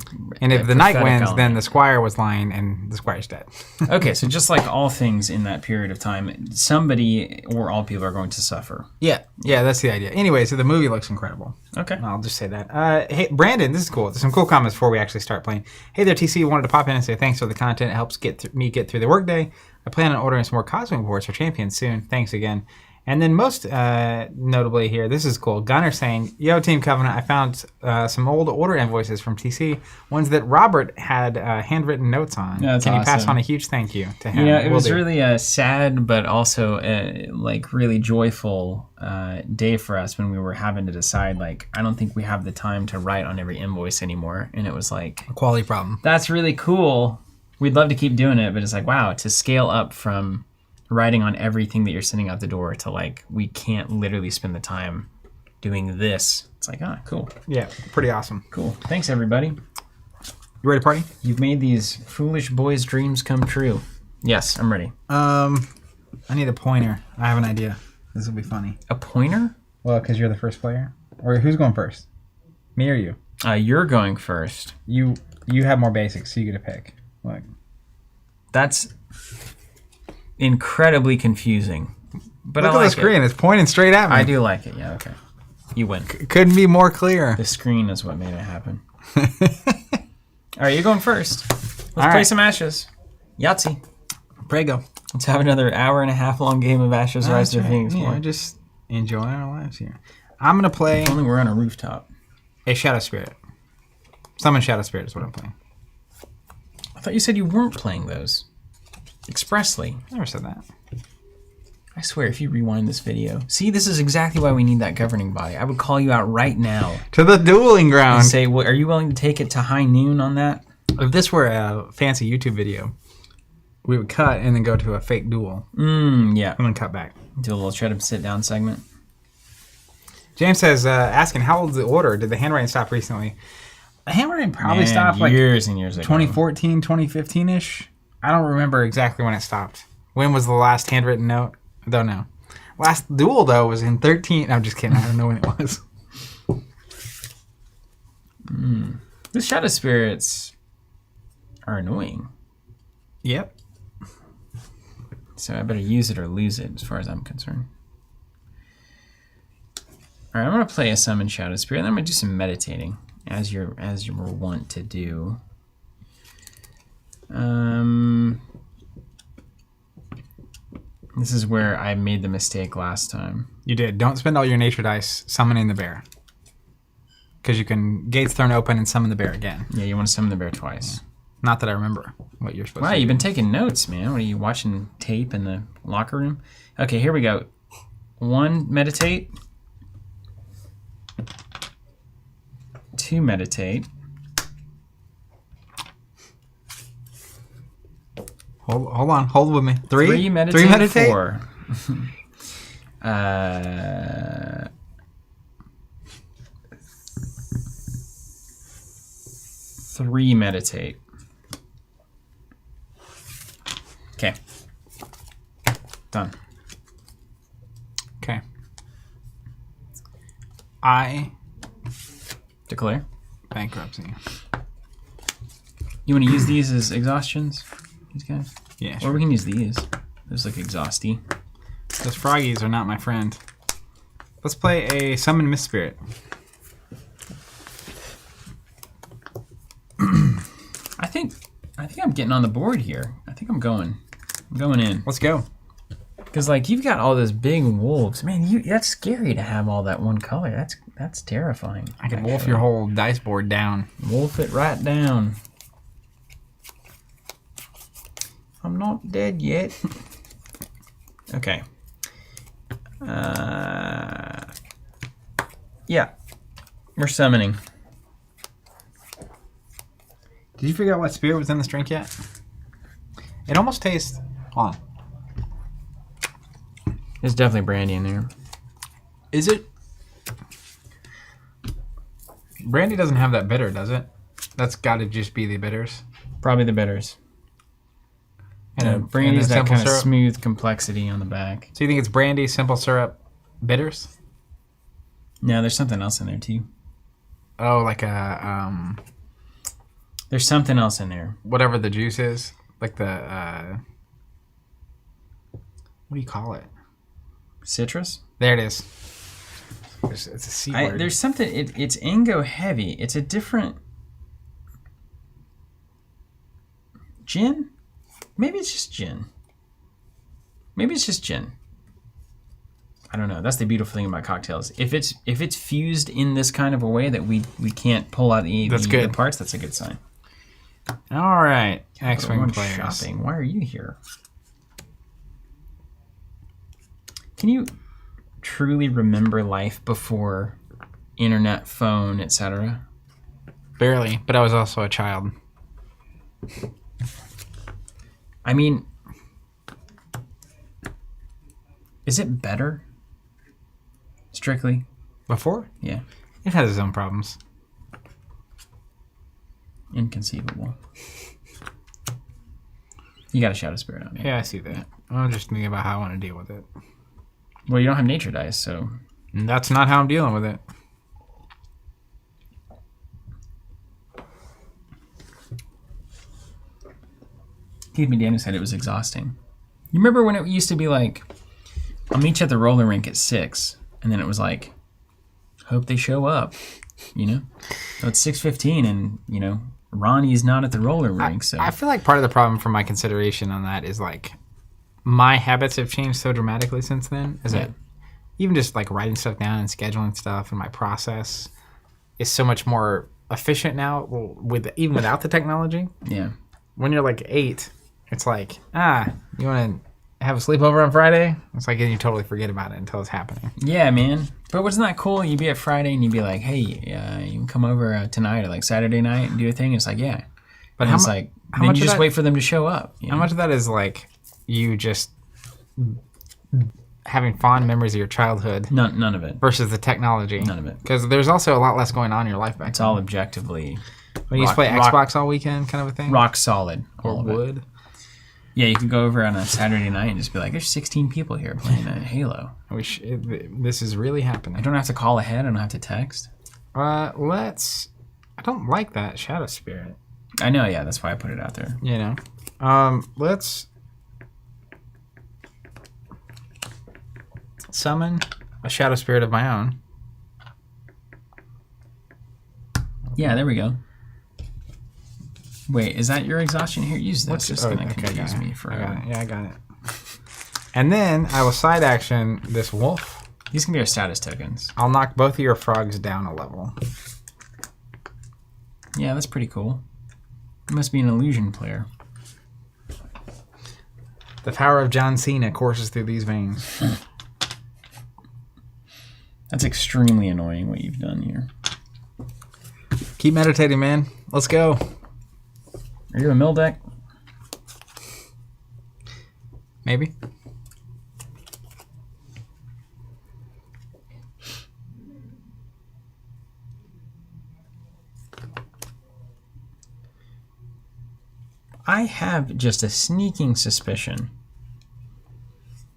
if the knight prophetic wins, element. then the squire was lying and the squire's dead. Okay, so just like all things in that period of time, somebody or all people are going to suffer. Yeah, that's the idea. Anyway, so the movie looks incredible. Okay. I'll just say that. Hey, Brandon, this is cool. There's some cool comments before we actually start playing. Hey there, TC. Wanted to pop in and say thanks for the content. It helps me get through the workday. I plan on ordering some more Cosmic boards for Champions soon. Thanks again. And then most notably here, this is cool. Gunner saying, "Yo, Team Covenant, I found some old order invoices from TC, ones that Robert had handwritten notes on. That's Can you pass awesome. on a huge thank you to him?" You know, it Will was do. really a sad but also like really joyful day for us when we were having to decide, like, I don't think we have the time to write on every invoice anymore. And it was like, a quality problem. that's really cool. We'd love to keep doing it, but it's like, wow, to scale up from writing on everything that you're sending out the door to like, we can't literally spend the time doing this. It's like, cool. Yeah, pretty awesome. Cool. Thanks, everybody. You ready to party? You've made these foolish boys' dreams come true. Yes, I'm ready. I need a pointer. I have an idea. This will be funny. A pointer? Well, because you're the first player. Or who's going first? Me or you? You're going first. You have more basics, so you get to pick. Like, That's incredibly confusing. But look I at like the screen. it. It's pointing straight at me. I do like it. Yeah, okay. You win. Couldn't be more clear. The screen is what made it happen. All right, you're going first. Let's All play right. some Ashes. Yahtzee. Prego. Let's have another hour-and-a-half long game of Ashes Rise to the Phoenix. Yeah, just enjoying our lives here. I'm going to play If only we're on a rooftop. a Shadow Spirit. Summon Shadow Spirit is what I'm playing. I thought you said you weren't playing those. Expressly. Never said that. I swear, if you rewind this video. See, this is exactly why we need that governing body. I would call you out right now To the dueling ground. and say, well, are you willing to take it to high noon on that? If this were a fancy YouTube video, we would cut and then go to a fake duel Yeah. and then cut back. Do a little shut up, sit down segment. James says, asking, how old is the order? Did the handwriting stop recently? The handwriting probably Man, stopped like years and years ago. 2014, 2015-ish. I don't remember exactly when it stopped. When was the last handwritten note? I don't know. Last duel, though, was in 13. I'm just kidding. I don't know when it was. The shadow spirits are annoying. Yep. So I better use it or lose it as far as I'm concerned. All right, I'm going to play a summon shadow spirit, and then I'm going to do some meditating, as you were wont to do. This is where I made the mistake last time. You did. Don't spend all your nature dice summoning the bear. Because you can gates thrown open and summon the bear again. Yeah, you want to summon the bear twice. Not that I remember what you're supposed Wow, to do. you've been taking notes, man. What are you watching tape in the locker room? Okay, here we go. 1, meditate. 2, meditate. Hold on. Hold with me. 3, meditate. 3 meditate? 4. 3, meditate. Okay. Done. Okay. I Declare. bankruptcy. You want to use these as exhaustions? These guys? Yeah, Or sure. we can use these. Those look exhausty. Those froggies are not my friend. Let's play a summon Mist Spirit. I think I'm getting on the board here. I think I'm going in. Let's go. Because like you've got all those big wolves, man. That's scary to have all that one color. That's terrifying. I can wolf your whole dice board down. Wolf it right down. I'm not dead yet. Okay. Yeah. We're summoning. Did you figure out what spirit was in this drink yet? It almost tastes... Hold on. There's definitely brandy in there. Is it? Brandy doesn't have that bitter, does it? That's got to just be the bitters. Probably the bitters. And Brandy's then that simple kind of syrup? smooth complexity on the back. So you think it's brandy, simple syrup, bitters? No, there's something else in there too. Oh, like a There's something else in there. whatever the juice is, like the what do you call it? Citrus? There it is. It's a C word. There's something. It's Ingo heavy. It's a different gin. Maybe it's just gin. Maybe it's just gin. I don't know. That's the beautiful thing about cocktails. If it's fused in this kind of a way that we can't pull out the parts, that's a good sign. All right, X-Wing players. Shopping. Why are you here? Can you truly remember life before internet, phone, etc.? Barely, but I was also a child. I mean, is it better? Strictly? Before? Yeah. It has its own problems. Inconceivable. You got a Shadow Spirit on you. Yeah, I see that. I'm just thinking about how I want to deal with it. Well, you don't have nature dice, so... And that's not how I'm dealing with it. Keith McDaniel said it was exhausting. You remember when it used to be like, I'll meet you at the roller rink at 6, and then it was like, hope they show up, you know? So it's 6:15, and, you know, Ronnie's not at the roller rink, so... I feel like part of the problem for my consideration on that is, like, my habits have changed so dramatically since then. Is that even just, like, writing stuff down and scheduling stuff and my process is so much more efficient now, even without the technology. Yeah. When you're, like, 8... It's like, you want to have a sleepover on Friday? It's like, and you totally forget about it until it's happening. Yeah, man. But wasn't that cool? You'd be at Friday and you'd be like, hey, you can come over tonight or like Saturday night and do a thing. It's like, yeah. But it's like, then you just wait for them to show up. You know? How much of that is like you just having fond memories of your childhood? None of it. Versus the technology. None of it. Because there's also a lot less going on in your life back then. It's all objectively. When you used to play Xbox all weekend kind of a thing? Rock solid. Or wood. Yeah, you could go over on a Saturday night and just be like, there's 16 people here playing Halo. This is really happening. I don't have to call ahead. I don't have to text. I don't like that Shadow Spirit. I know, yeah. That's why I put it out there. You know. Let's summon a Shadow Spirit of my own. Yeah, there we go. Wait, is that your exhaustion? Here, use this. It's going to confuse me forever. I got it. And then I will side action this wolf. These can be our status tokens. I'll knock both of your frogs down a level. Yeah, that's pretty cool. You must be an illusion player. The power of John Cena courses through these veins. That's extremely annoying what you've done here. Keep meditating, man. Let's go. Are you a mill deck? Maybe. I have just a sneaking suspicion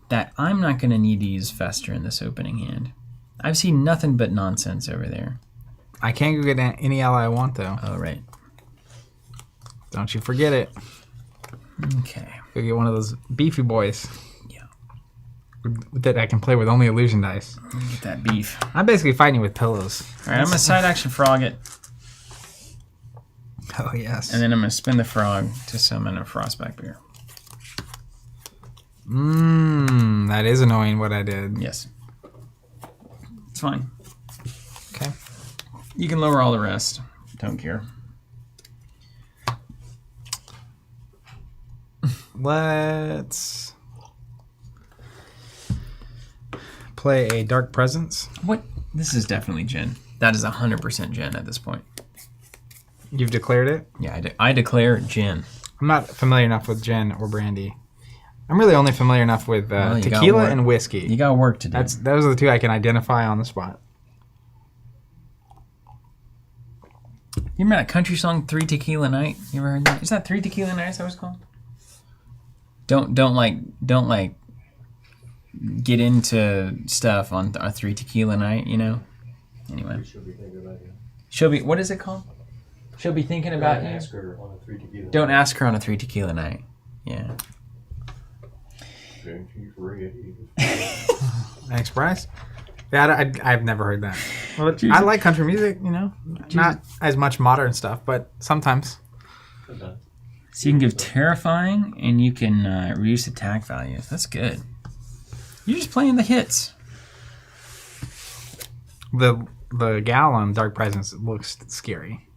that I'm not going to need to use Fester in this opening hand. I've seen nothing but nonsense over there. I can't go get any ally I want, though. Oh, right. Don't you forget it. Okay. Go get one of those beefy boys. Yeah. That I can play with only illusion dice. Get that beef. I'm basically fighting with pillows. All right, I'm going to side action frog it. Oh, yes. And then I'm going to spin the frog to summon a Frostback Bear. That is annoying what I did. Yes. It's fine. Okay. You can lower all the rest. Don't care. Let's play a Dark Presence. What? This is definitely Jin. That is 100% Jin at this point. You've declared it? Yeah, I declare Jin. I'm not familiar enough with gin or brandy. I'm really only familiar enough with tequila and whiskey. You got work to do. Those are the two I can identify on the spot. You remember that country song, 3 Tequila Night? You ever heard that? Is that 3 Tequila Nights that was called? Don't get into stuff on a 3 Tequila Night, you know? Anyway. She'll be thinking about you. She'll be, what is it called? She'll be thinking about you. Ask her on a 3 tequila. Don't ask her on a 3 Tequila Night. Yeah. Thanks, Bryce. Yeah, I've never heard that. Well, I like country music, you know? Not as much modern stuff, but sometimes. So you can give Terrifying, and you can reduce attack values. That's good. You're just playing the hits. The gal on Dark Presence looks scary.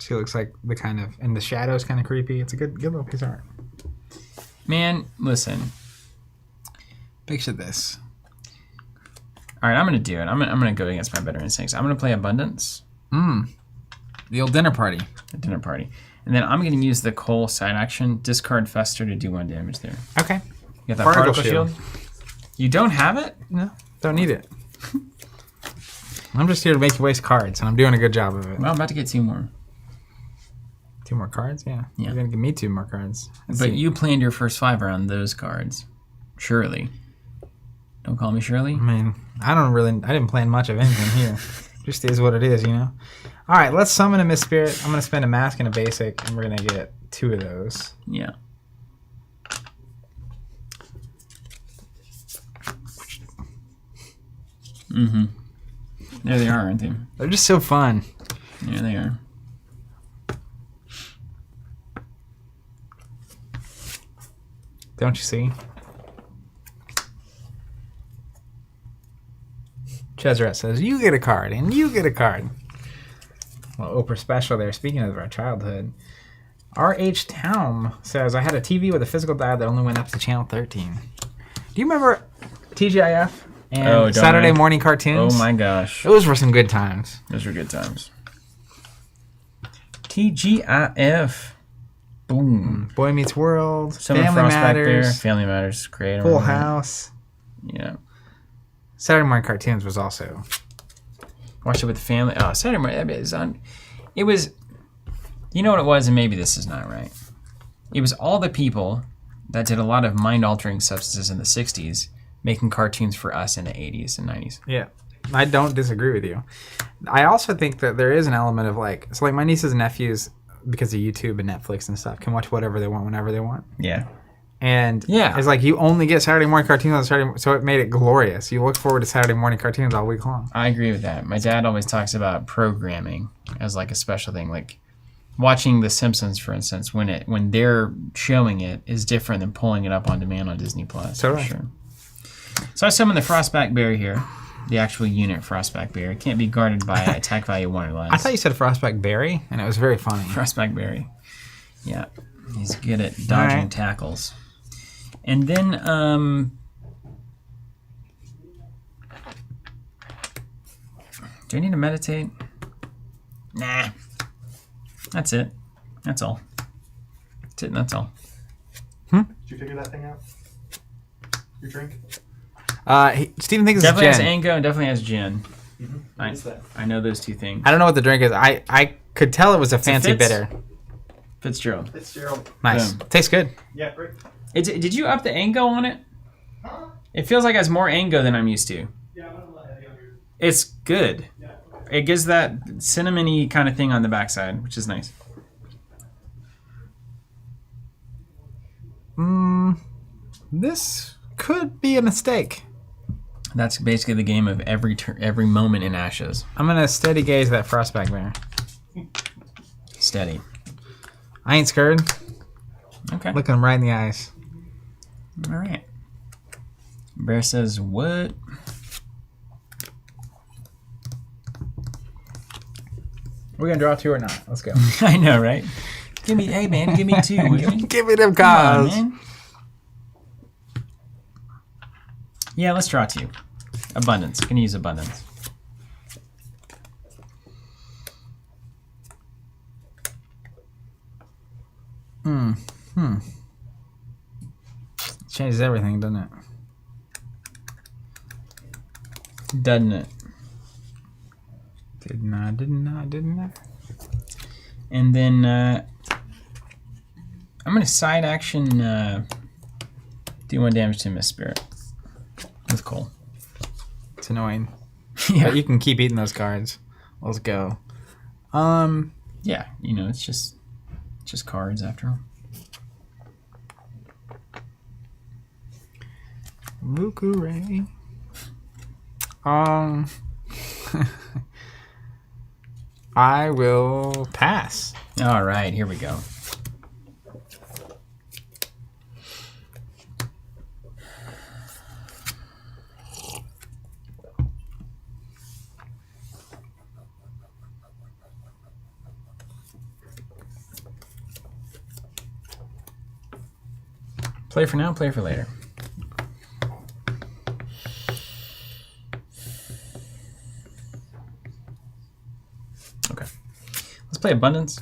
She looks like the kind of, and the shadow's kind of creepy. It's a good little piece of art. Man, listen. Picture this. All right, I'm gonna do it. I'm gonna go against my better instincts. I'm gonna play Abundance. The old dinner party. The dinner party, and then I'm gonna use the Cole side action. Discard Fester to do 1 damage there. Okay. You got that Particle particle shield. You don't have it? No, don't need it. I'm just here to make you waste cards, and I'm doing a good job of it. Well, I'm about to get 2 more. 2 more cards? Yeah. Yeah. You're going to give me 2 more cards. But you planned your first 5 around those cards. Surely. Don't call me Shirley. I mean, I didn't plan much of anything here. Just is what it is, you know? All right, let's summon a Miss Spirit. I'm going to spend a mask and a basic, and we're going to get 2 of those. Yeah. Mm-hmm. There they are, aren't they? They're just so fun. Yeah, they are. Don't you see? Chezret says, you get a card, and you get a card. Well, Oprah special there. Speaking of our childhood. R.H. Taum says, I had a TV with a physical dial that only went up to channel 13. Do you remember TGIF and Saturday morning cartoons? Oh my gosh. Those were some good times. Those were good times. TGIF. Boom. Boy Meets World. Family Matters. Family Matters. Great. Full House. Yeah. Saturday morning cartoons was also. Watched it with the family. Oh, Saturday morning. It was. You know what it was, and maybe this is not right. It was all the people that did a lot of mind-altering substances in the 60s making cartoons for us in the 80s and 90s. Yeah. I don't disagree with you. I also think that there is an element of like, so like my nieces and nephews, because of YouTube and Netflix and stuff, can watch whatever they want whenever they want. Yeah. And yeah, it's like you only get Saturday morning cartoons on Saturday, so it made it glorious. You look forward to Saturday morning cartoons all week long. I agree with that. My dad always talks about programming as like a special thing, like watching The Simpsons, for instance, when they're showing it is different than pulling it up on demand on Disney Plus. Totally. For sure. So I summon the Frostback Berry here, the actual unit Frostback Berry. It can't be guarded by attack value 1 or less. I thought you said Frostback Berry, and it was very funny. Frostback Berry. Yeah, he's good at dodging tackles. And then, do I need to meditate? Nah. That's it. That's all. That's it and that's all. Did you figure that thing out? Your drink? Steven thinks Definitely it's has gin. Ango and definitely has gin. What is that? I know those 2 things. I don't know what the drink is. I could tell it was a fancy Fitz? bitter. Fitzgerald. Fitzgerald. Nice. Boom. Tastes good. Yeah, great. Did you up the Ango on it? Huh? It feels like it has more Ango than I'm used to. Yeah, I'm gonna let you. It's good. Yeah. It gives that cinnamony kind of thing on the backside, which is nice. This could be a mistake. That's basically the game of every moment in Ashes. I'm gonna steady gaze that Frostback Bear. Steady. I ain't scared. Okay. Looking him right in the eyes. All right. Bear says, what? We're gonna draw 2 or not? Let's go. I know, right? Hey man, give me 2, would you? Give me them Come on, cards. man. Yeah, let's draw 2. Abundance. Can use abundance. Changes everything, doesn't it? Doesn't it? Did not. And then I'm going to side action do 1 damage to Miss Spirit with Cole. It's annoying. Yeah. But you can keep eating those cards. Let's go. Yeah, you know, it's just cards after all. Mukure. I will pass. All right, here we go. Play for now, play for later. Okay. Let's play Abundance.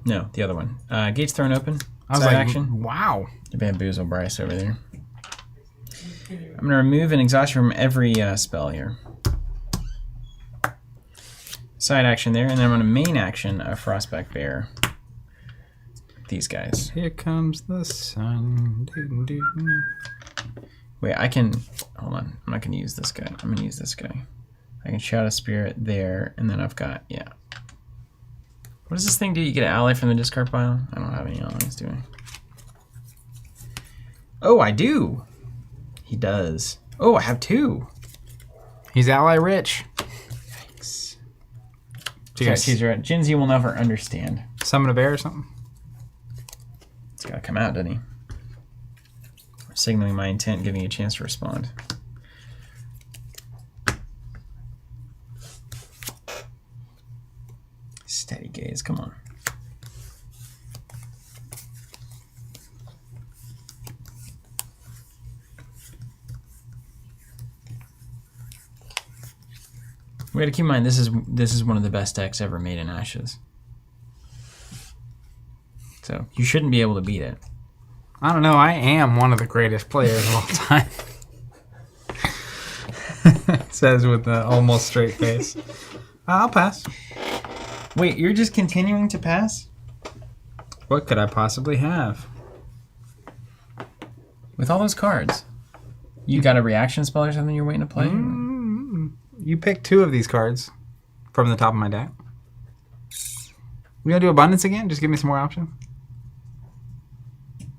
No, the other one. Gates thrown open. I was Side like, action. wow. The Bamboozle Bryce over there. I'm going to remove an exhaustion from every spell here. Side action there, and then I'm going to main action a Frostback Bear. These guys. Here comes the sun. Wait, I can... Hold on. I'm not going to use this guy. I'm going to use this guy. I can Shadow Spirit there, and then I've got... Yeah. What does this thing do? You get an ally from the discard pile? I don't have any allies, do I? Oh, I do! He does. Oh, I have 2. He's ally rich. Yikes. So you guys He's right. Jinzi will never understand. summon a bear or something? It's got to come out, doesn't he? Signaling my intent, giving you a chance to respond. Steady gaze, come on. We got to keep in mind this is one of the best decks ever made in Ashes. So you shouldn't be able to beat it. I don't know. I am one of the greatest players of all time. Says with the almost straight face. I'll pass. Wait, you're just continuing to pass? What could I possibly have? With all those cards? You got a reaction spell or something you're waiting to play? You pick 2 of these cards from the top of my deck. We gonna do Abundance again? Just give me some more options.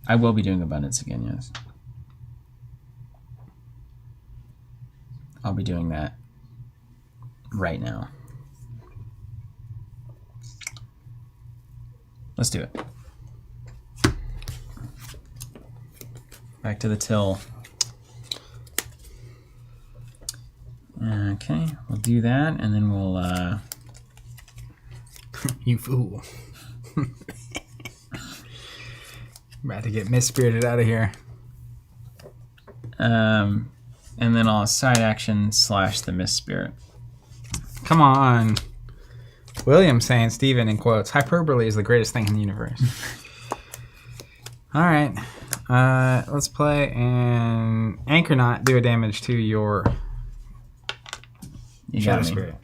I will be doing Abundance again, yes. I'll be doing that right now. Let's do it. Back to the till. Okay, we'll do that, and then we'll... You fool. About to get misspirited out of here. And then I'll side action slash the Mist Spirit. Come on. William saying, Steven in quotes, hyperbole is the greatest thing in the universe. All right. Let's play an Anchor Knot, do a damage to your You Shadow got me. Spirit.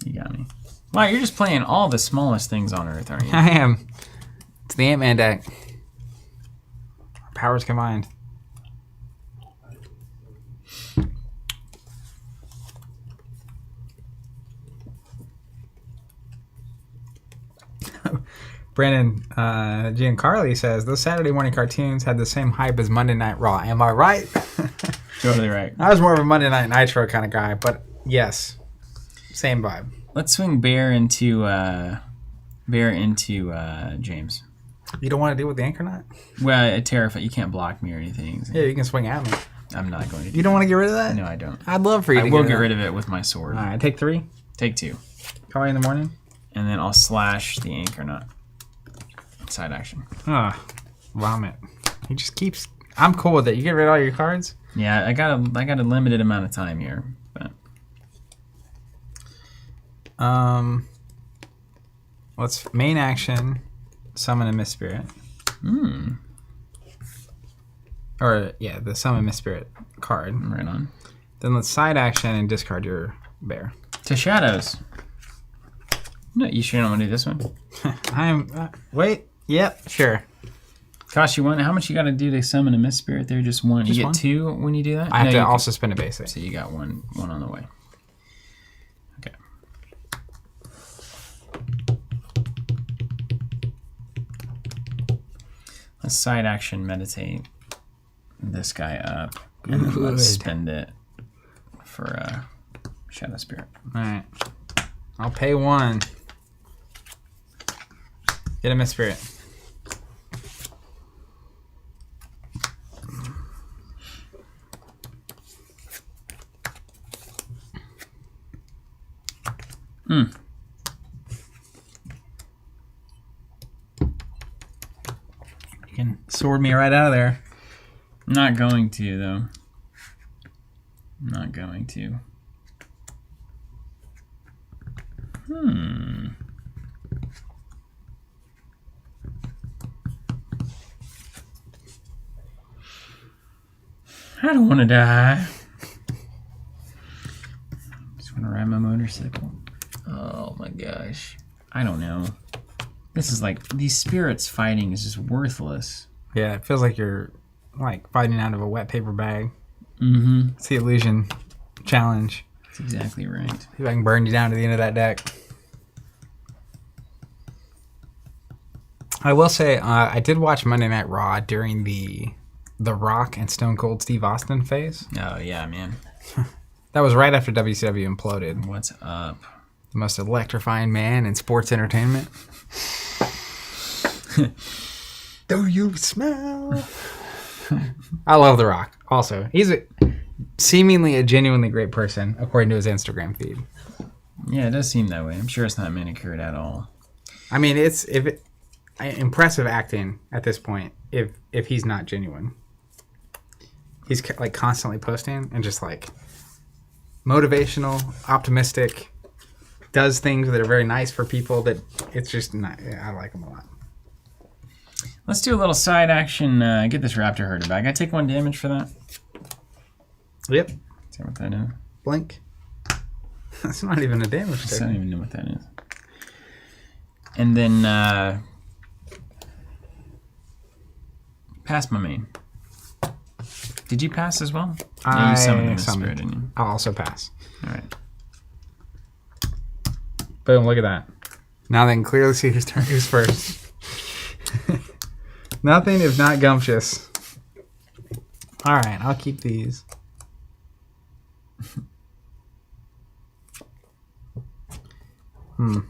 You got me. Wow, you're just playing all the smallest things on Earth, aren't you? I am. It's the Ant-Man deck. Powers combined. Brandon Giancarli says, those Saturday morning cartoons had the same hype as Monday Night Raw. Am I right? Totally right. I was more of a Monday Night Nitro kind of guy, but yes, same vibe. Let's swing Bear into James. You don't want to deal with the Anchor Knot? Well, it terrified. You can't block me or anything. Yeah, you can swing at me. I'm not going to do You don't want to get rid of that? No, I don't. I'd love for you I to will get get rid of it with my sword. All right, take 3. Take 2. Call you in the morning. And then I'll slash the Anchor Knot. Side action. Ah, vomit. He just keeps... I'm cool with it. You get rid of all your cards? Yeah, I got a limited amount of time here, but Let's main action, summon a Mist Spirit. Or, yeah, the summon Mist Spirit card. right on. Then let's side action and discard your bear. To shadows. No, you sure don't want to do this one? I'm... wait. Yep, sure. Cost you 1. How much you got to do to summon a Mist Spirit there? Just 1. Just you get 1? 2 when you do that? I have to you also spend a basic. So you got one on the way. Okay. Let's side action meditate this guy up. And then let's spend it for Shadow Spirit. All right. I'll pay 1. Get a Mist Spirit. You can sword me right out of there. I'm not going to, though. I'm not going to. I don't want to die. Just want to ride my motorcycle. Oh my gosh. I don't know. This is like, these spirits fighting is just worthless. Yeah, it feels like you're like fighting out of a wet paper bag. Mm-hmm. It's the illusion challenge. That's exactly right. See if I can burn you down to the end of that deck. I will say, I did watch Monday Night Raw during the Rock and Stone Cold Steve Austin phase. Oh, yeah, man. That was right after WCW imploded. What's up? The most electrifying man in sports entertainment. Do you smell? I love The Rock. Also, he's seemingly a genuinely great person, according to his Instagram feed. Yeah, it does seem that way. I'm sure it's not manicured at all. I mean, it's impressive acting at this point. If he's not genuine, he's like constantly posting and just like motivational, optimistic, does things that are very nice for people. That it's just not. I like him a lot. Let's do a little side action. Get this raptor herder back. I take 1 damage for that. Yep. Is that what that is? Blink. That's not even a damage I check. don't even know what that is. And then pass my main. Did you pass as well? Yeah, you summoned the spirit, didn't you? I'll also pass. All right. Boom! Look at that. Now they can clearly see who's first. Nothing if not gumptious. All right, I'll keep these. I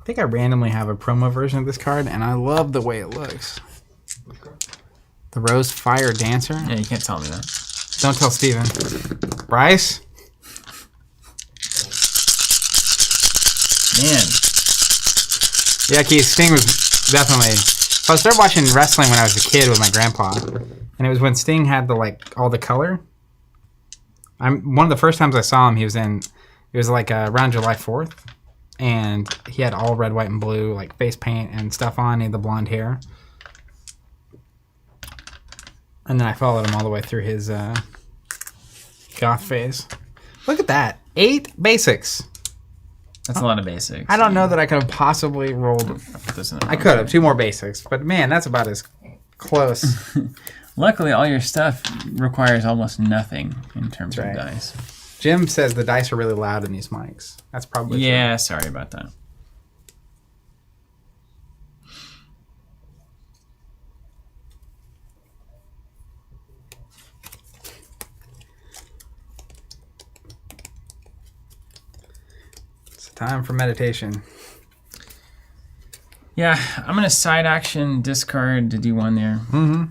think I randomly have a promo version of this card, and I love the way it looks. The Rose Fire Dancer. Yeah, you can't tell me that. Don't tell Steven. Bryce? Man. Yeah, Keith, Sting was definitely... So I started watching wrestling when I was a kid with my grandpa, and it was when Sting had all the color. One of the first times I saw him, he was in... It was like around July 4th, and he had all red, white, and blue, like face paint and stuff on. He had the blonde hair. And then I followed him all the way through his goth phase. Look at that. 8 basics. That's a lot of basics. I don't know that I could have possibly rolled... I could have. 2 more basics. But man, that's about as close. Luckily, all your stuff requires almost nothing in terms That's of right. dice. Jim says the dice are really loud in these mics. That's probably Yeah, sorry about that. It's time for meditation. Yeah, I'm going to side action discard to do 1 there. Mm-hmm.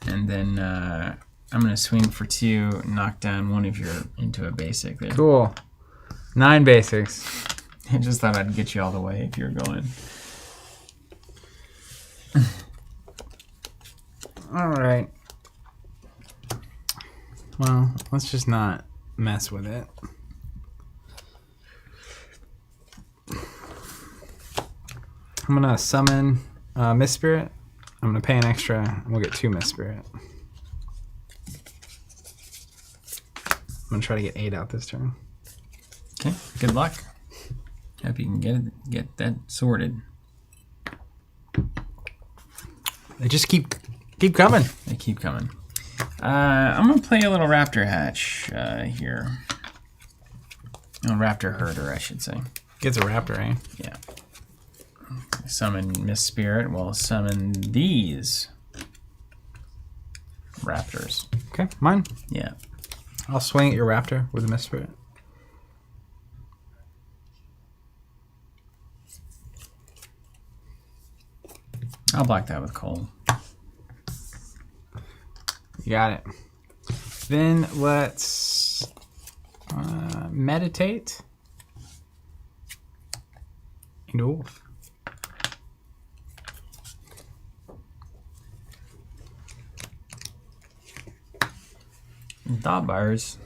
And then I'm going to swing for 2, knock down one of your into a basic there. Cool. 9 basics. I just thought I'd get you all the way if you're going. All right. Well, let's just not mess with it. I'm going to summon Mist Spirit. I'm going to pay an extra, and we'll get 2 Mist Spirit. I'm going to try to get 8 out this turn. Okay, good luck. Hope you can get that sorted. They just keep coming. They keep coming. I'm going to play a little Raptor Hatch here. A Raptor Herder, I should say. Gets a raptor, eh? Yeah. Summon Mist Spirit. We'll summon these raptors. Okay, mine. Yeah. I'll swing at your raptor with a Mist Spirit. I'll block that with cold. You got it. Then let's meditate. And wolf. Thought bars.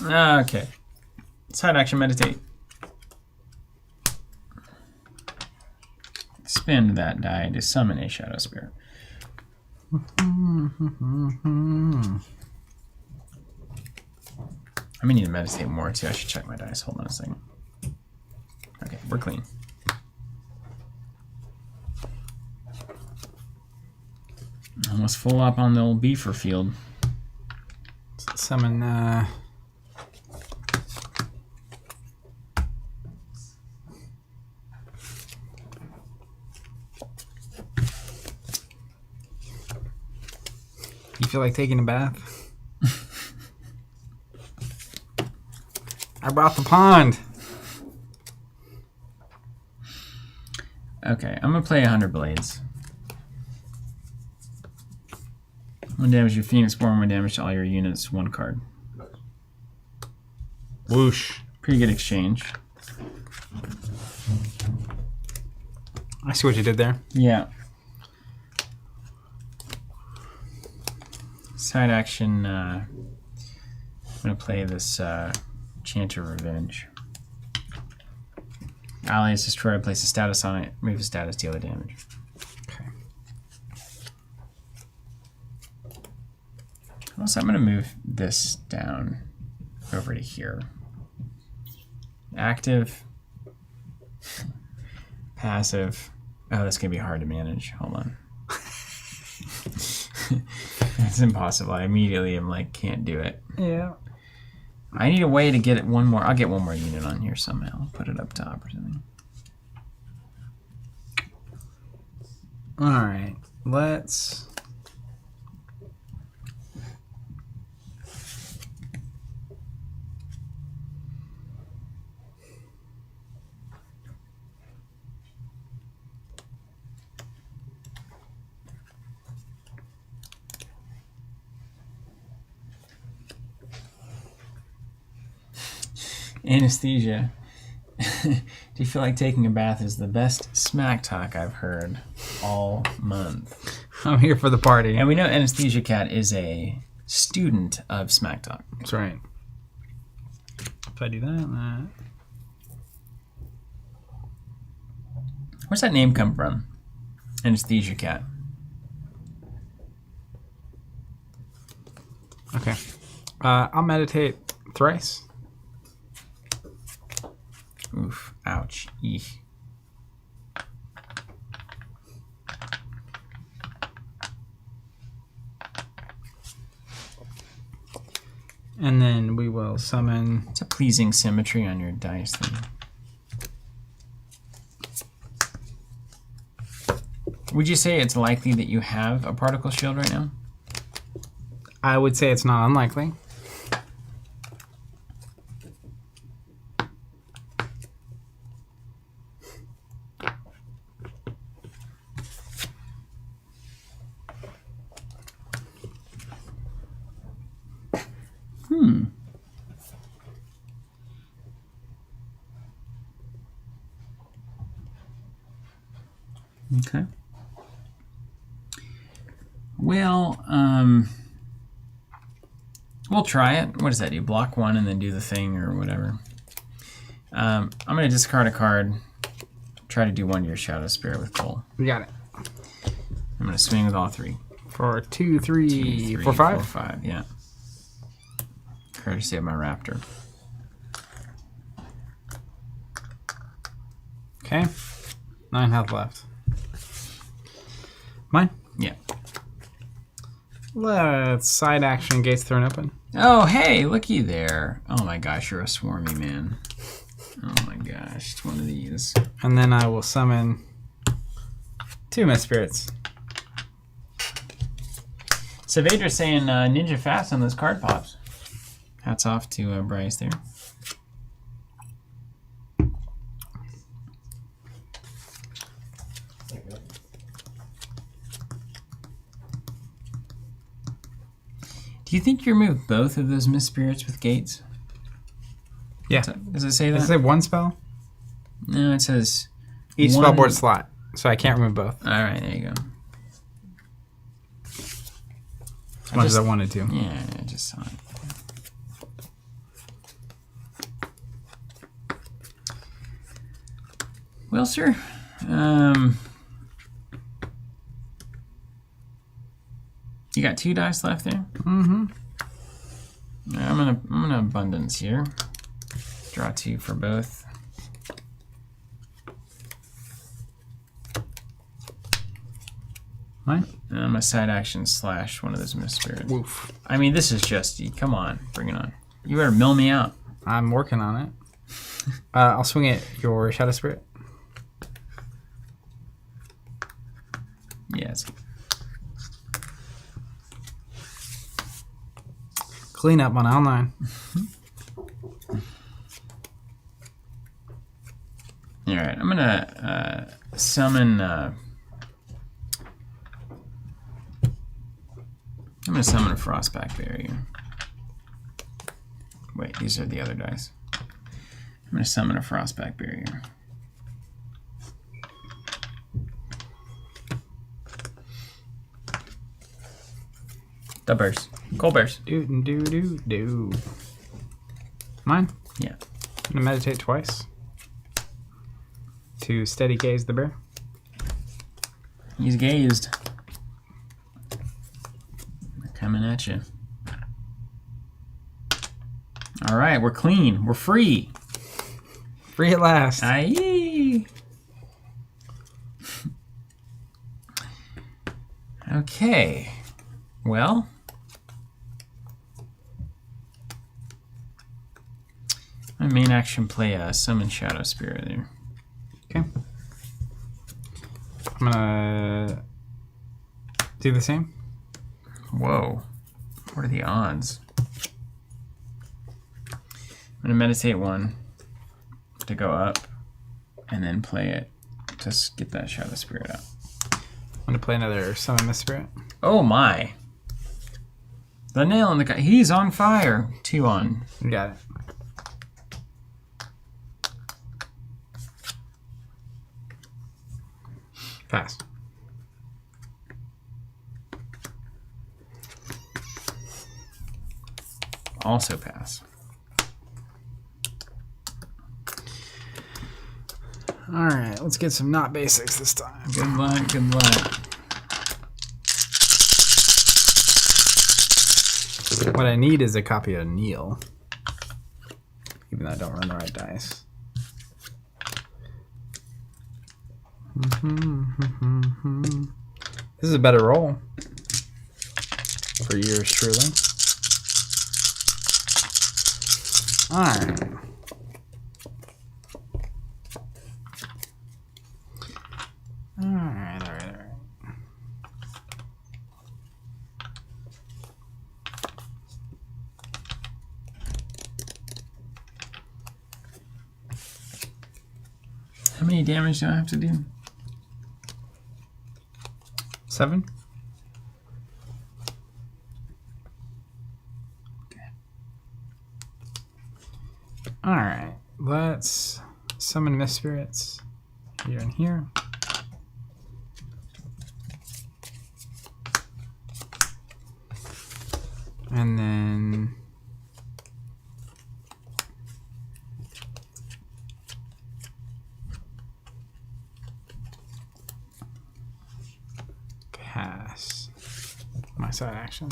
Okay. Side action meditate. Spend that die to summon a shadow spirit. I may need to meditate more too. I should check my dice. Hold on a second. Okay, we're clean. Almost full up on the old beaver field. Summon. You feel like taking a bath? I brought the pond. Okay, I'm gonna play 100 blades. 1 damage to your Phoenix Born, 1 damage to all your units, 1 card. Whoosh. Pretty good exchange. I see what you did there. Yeah. Side action, I'm gonna play this Chanter Revenge. Ally is destroyed, place a status on it, remove a status, deal the damage. Okay. Also, I'm gonna move this down over to here. Active. Passive. Oh, that's gonna be hard to manage. Hold on. It's impossible. I immediately am like, can't do it. Yeah. I need a way to get it one more. I'll get one more unit on here somehow. Put it up top or something. All right. Let's. Anesthesia. Do you feel like taking a bath is the best smack talk I've heard all month? I'm here for the party. And we know Anesthesia Cat is a student of smack talk. That's right. If I do that. Where's that name come from? Anesthesia Cat. Okay. I'll meditate thrice. Oof. Ouch. Eek. And then we will summon. It's a pleasing symmetry on your dice thing. Would you say it's likely that you have a particle shield right now? I would say it's not unlikely. Okay. Well, we'll try it. What does that do? Block one and then do the thing or whatever. I'm going to discard a card. Try to do one to your Shadow Spirit with Cole. We got it. I'm going to swing with all three. For 2, 3, 4, 5? 4, 5, yeah. Courtesy of my Raptor. Okay. 9 health left. Mine? Yeah. Let's side action, gates thrown open. Oh, hey, looky there. Oh my gosh, you're a swarmy man. Oh my gosh, it's one of these. And then I will summon 2 Mist Spirits. Savadra's saying ninja fast on those card pops. Hats off to Bryce there. Do you think you remove both of those mist spirits with gates? Yeah. Does it say that? Does it say one spell? No, it says Each one- spellboard slot. So I can't remove both. All right, there you go. As much as I wanted to. Yeah, I just saw it. Well, sir, you got 2 dice left there. Mm-hmm. I'm gonna abundance here. Draw 2 for both. Mine? And I'm gonna side action slash one of those mist spirits. Woof. I mean, this is just, come on, bring it on. You better mill me out. I'm working on it. I'll swing at your Shadow Spirit. Yes. Clean up on aisle 9. All right, I'm gonna summon. I'm gonna summon a Frostback Barrier. Wait, these are the other dice. I'm gonna summon a Frostback Barrier. The bears. Cold bears. Do. Mine? Yeah. I'm gonna meditate twice. To steady gaze the bear. He's gazed. They're coming at you. All right, we're clean. We're free. Free at last. Aye. Okay. Well. My main action play summon Shadow Spirit there. Okay. I'm gonna do the same. Whoa. What are the odds? I'm gonna meditate 1 to go up and then play it to get that Shadow Spirit out. I'm gonna play another Summon Mist Spirit. Oh my. The nail in the guy. He's on fire. 2 on. You got it. Pass. Also pass. All right, let's get some not basics this time. Good luck, good luck. What I need is a copy of Neil. Even though I don't run the right dice. This is a better roll. For yours truly. Alright. Alright. How many damage do I have to do? 7? Alright, let's summon Mist Spirits here and here. And then pass my side action.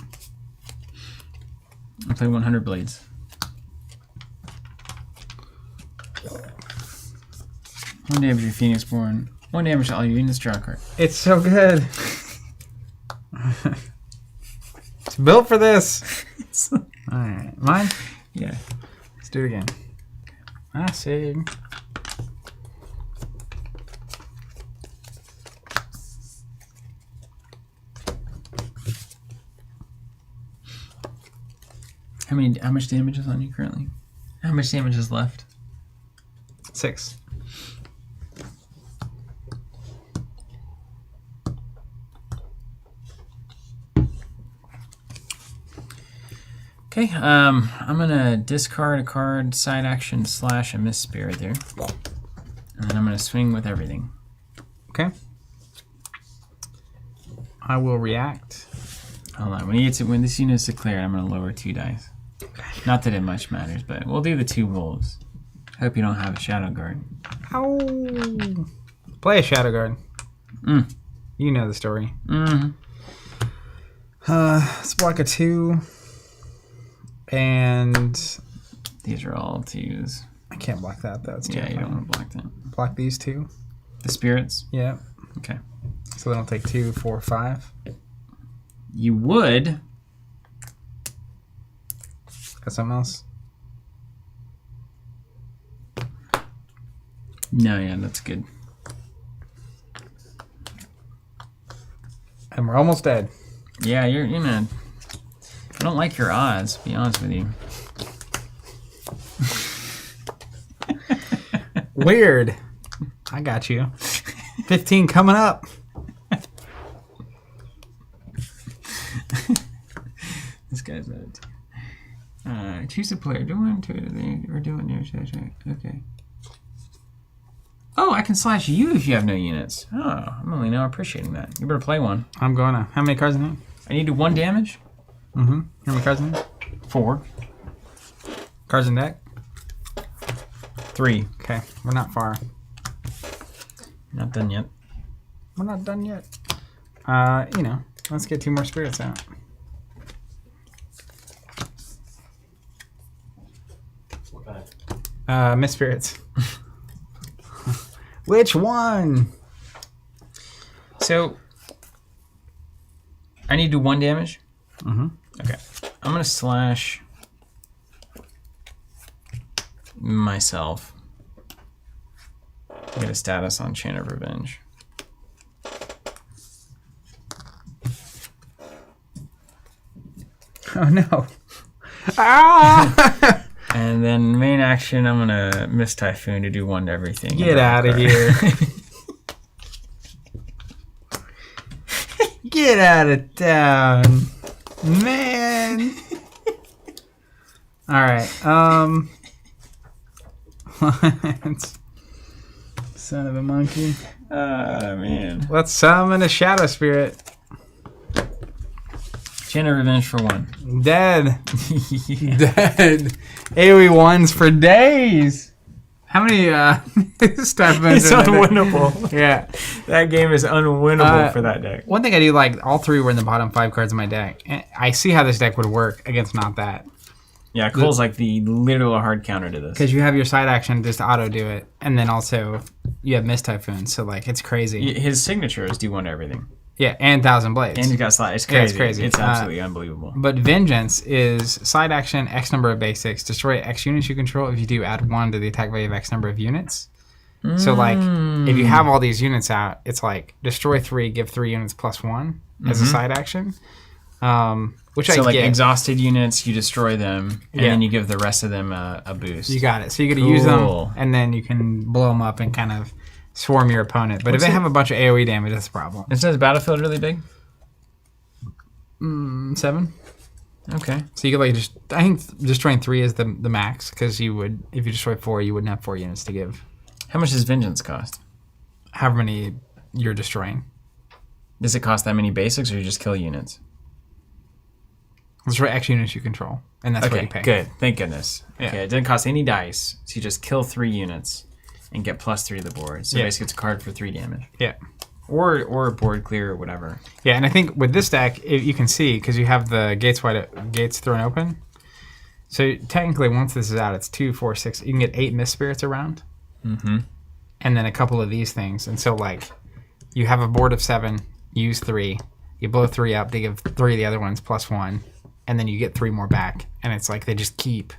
I play 100 blades. One damage to Phoenix Born. 1 damage to all your units. Draw a card. It's so good. It's built for this. Alright, mine? Yeah. Let's do it again. Passing. How much damage is on you currently? How much damage is left? 6. Okay, I'm gonna discard a card, side action / a Miss Spirit there. And then I'm gonna swing with everything. Okay. I will react. Hold on, when this unit is declared, I'm gonna lower 2 dice. Not that it much matters, but we'll do the 2 wolves. Hope you don't have a Shadow Guard. Ow! Play a Shadow Guard. You know the story. Let's block a 2. And These are all 2s. I can't block that though. It's too Yeah, you don't want to block that. block these 2. The spirits? Yeah. Okay. So they don't take 2, 4, 5. You would. Got something else? No, yeah, that's good. And we're almost dead. Yeah, you're I don't like your odds, to be honest with you. Weird. I got you. 15 coming up. This guy's choose a player. Do one, two, or do one. Okay. Oh, I can slash you if you have no units. Oh, I'm only now appreciating that. You better play one. I'm going to. How many cards in it? I need to do 1 damage. How many cards in it? 4. Cards in deck? 3. Okay. We're not far. Not done yet. We're not done yet. Let's get 2 more spirits out. What kind? Miss spirits. Which one? So, I need to do 1 damage? Okay. I'm going to slash myself. Get a status on Chain of Revenge. Oh no. Ah! And then main action, I'm going to Miss Typhoon to do 1 to everything. Get out of here. Get out of town. Man. Alright, son of a monkey. Man. Let's summon a shadow spirit. Chain of Revenge for 1. Dead. Dead. AoE ones for days. How many stipends? It's unwinnable. Yeah. That game is unwinnable for that deck. One thing I do like, all 3 were in the bottom 5 cards of my deck. And I see how this deck would work against not that. Yeah, Cole's like the literal hard counter to this. Because you have your side action just auto do it, and then also you have Mist Typhoon, so like it's crazy. His signature is do 1 to everything. Yeah, and Thousand Blades. And he's got slide. It's crazy. Yeah, it's crazy. It's absolutely unbelievable. But Vengeance is side action X number of basics. Destroy X units you control. If you do, add 1 to the attack value of X number of units. So like, if you have all these units out, it's like destroy 3, give 3 units +1 as a side action. Which so I like get. exhausted units, you destroy them, and then you give the rest of them a boost. You got it. So you got to use them, and then you can blow them up and kind of swarm your opponent. But if they have a bunch of AoE damage, that's a problem. Is the battlefield really big? 7. Okay. So you could like just, I think destroying 3 is the max, because you would, if you destroy 4, you wouldn't have 4 units to give. How much does Vengeance cost? However many you're destroying. Does it cost that many basics, or you just kill units? Destroy X units you control, and that's what you pay. Good. Thank goodness. Yeah. Okay, it doesn't cost any dice, so you just kill 3 units and get +3 to the board. So basically, it's a card for 3 damage. Yeah. Or a board clear or whatever. Yeah, and I think with this deck, you can see, because you have the gates thrown open. So technically, once this is out, it's 2, 4, 6. You can get 8 Mist Spirits around. And then a couple of these things. And so, like, you have a board of 7, use 3. You blow 3 up to give 3 of the other ones +1. And then you get 3 more back. And it's like they just keep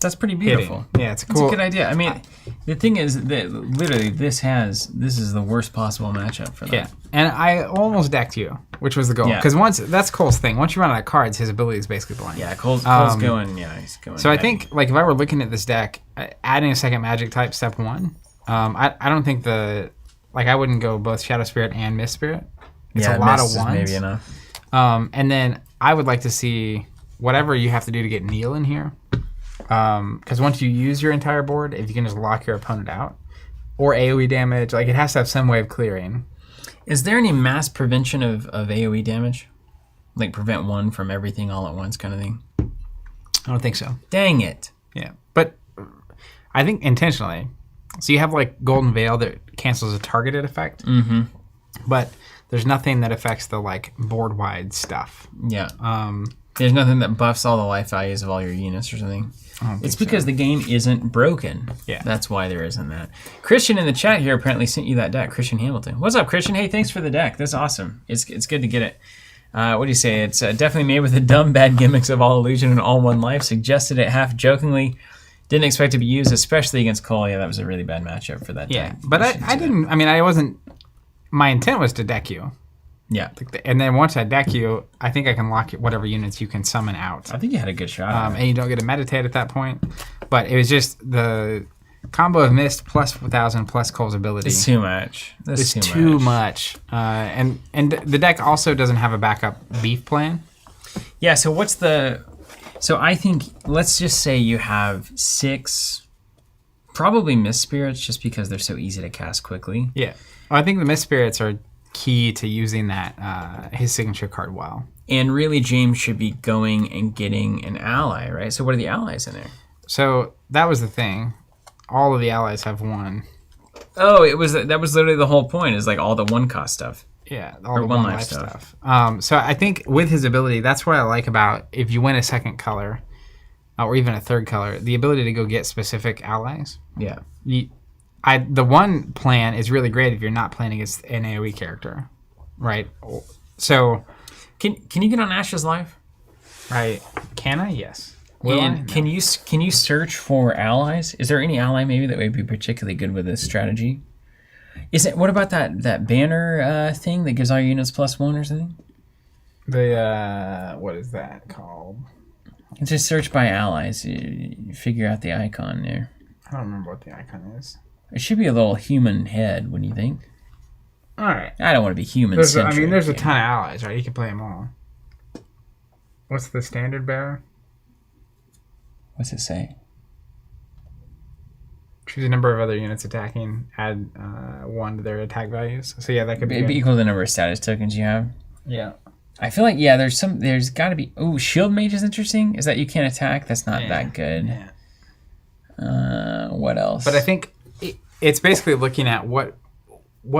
That's pretty beautiful. hitting. Yeah, it's cool. That's a good idea. I mean, the thing is that literally this is the worst possible matchup for them. Yeah, and I almost decked you, which was the goal. Yeah. Because that's Cole's thing. Once you run out of cards, his ability is basically blind. Yeah, Cole's going. Yeah, he's going. So I heavy. think, like, if I were looking at this deck, adding a second magic type, step 1. I don't think I wouldn't go both Shadow Spirit and Mist Spirit. It's a lot of Mist is ones. maybe enough. And then I would like to see whatever you have to do to get kneel in here. Because once you use your entire board, if you can just lock your opponent out, or AoE damage, like it has to have some way of clearing. Is there any mass prevention of AoE damage? Like prevent one from everything all at once kind of thing? I don't think so. Dang it. Yeah, but I think intentionally. So you have like Golden Veil that cancels a targeted effect, but there's nothing that affects the like board-wide stuff. Yeah. There's nothing that buffs all the life values of all your units or something. It's because the game isn't broken. Yeah. That's why there isn't that. Christian in the chat here apparently sent you that deck, Christian Hamilton. What's up, Christian? Hey, thanks for the deck. That's awesome. It's good to get it. What do you say? It's definitely made with the dumb bad gimmicks of all illusion and all one life. Suggested it half jokingly. Didn't expect to be used, especially against Cole. Yeah, that was a really bad matchup for that deck. But I didn't. I mean, I wasn't. My intent was to deck you. Yeah. And then once I deck you, I think I can lock whatever units you can summon out. I think you had a good shot. And you don't get to meditate at that point. But it was just the combo of Mist plus 1,000 plus Cole's ability. It's too much. It's too much. And the deck also doesn't have a backup beef plan. Yeah, so what's the... So I think, let's just say you have 6, probably Mist Spirits, just because they're so easy to cast quickly. Yeah. I think the Mist Spirits are key to using that his signature card well. And really, James should be going and getting an ally, right? So what are the allies in there? So that was the thing. All of the allies have one. Oh, that was literally the whole point, is like all the one cost stuff. Yeah, all the one life stuff. So I think with his ability, that's what I like about if you win a second color, or even a third color, the ability to go get specific allies. Yeah. The one plan is really great if you're not playing against an AoE character, right? So, can you get on Ashes Live? Right? Can I? Yes. Will I? No. Can you search for allies? Is there any ally maybe that would be particularly good with this strategy? What about that banner thing that gives all your units +1 or something? The what is that called? It's just search by allies. You figure out the icon there. I don't remember what the icon is. It should be a little human head, wouldn't you think? All right. I don't want to be human. There's a ton of allies, right? You can play them all. What's the standard bearer? What's it say? Choose a number of other units attacking. Add 1 to their attack values. So yeah, that could be equal to the number of status tokens you have. Yeah. I feel like there's got to be. Oh, Shield Mage is interesting. Is that you can't attack? That's not that good. Yeah. What else? But I think it's basically looking at what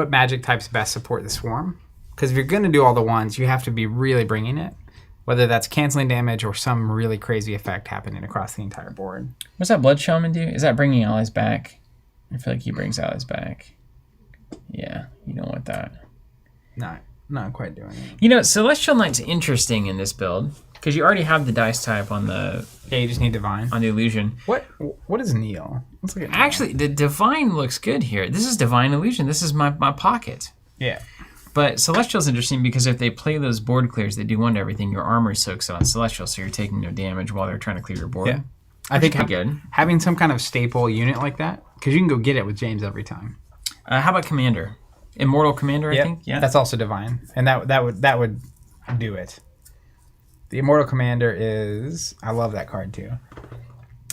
magic types best support the swarm. Because if you're going to do all the ones, you have to be really bringing it. Whether that's canceling damage or some really crazy effect happening across the entire board. What's that Blood Shaman do? Is that bringing allies back? I feel like he brings allies back. Yeah, you don't want that. Not quite doing it. You know, Celestial Knight's interesting in this build because you already have the dice type on the. Yeah, you just need Divine. On the illusion. What is Neil? Let's look at Neil. Actually, the Divine looks good here. This is Divine Illusion. This is my pocket. Yeah. But Celestial's interesting because if they play those board clears, they do 1 to everything. Your armor soaks on Celestial, so you're taking no damage while they're trying to clear your board. Yeah. I think good. Having some kind of staple unit like that, because you can go get it with James every time. How about Commander? Immortal Commander, I think? Yeah. That's also Divine. And that would do it. The Immortal Commander is... I love that card, too.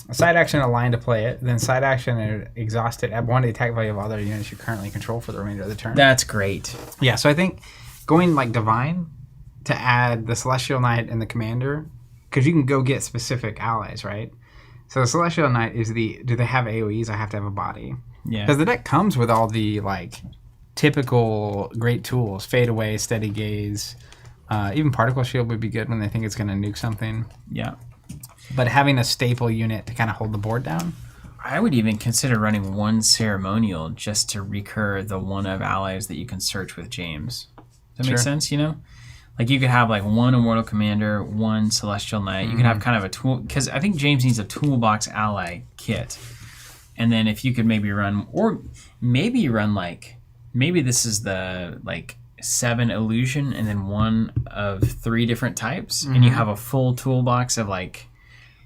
A side action, a line to play it. Then side action and exhaust it. Add 1 to the attack value of other units you currently control for the remainder of the turn. That's great. Yeah, so I think going like Divine to add the Celestial Knight and the Commander, because you can go get specific allies, right? So the Celestial Knight is do they have AoEs? I have to have a body. Yeah. Because the deck comes with all the like typical great tools. Fade Away, Steady Gaze. Even Particle Shield would be good when they think it's going to nuke something. Yeah. But having a staple unit to kind of hold the board down. I would even consider running 1 Ceremonial just to recur the 1 of allies that you can search with James. Does that make sense, you know? Like you could have like 1 Immortal Commander, 1 Celestial Knight. You could have kind of a tool, because I think James needs a toolbox ally kit. And then if you could maybe run, or maybe you run like, maybe this is the like 7 illusion and then 1 of 3 different types. And you have a full toolbox of like,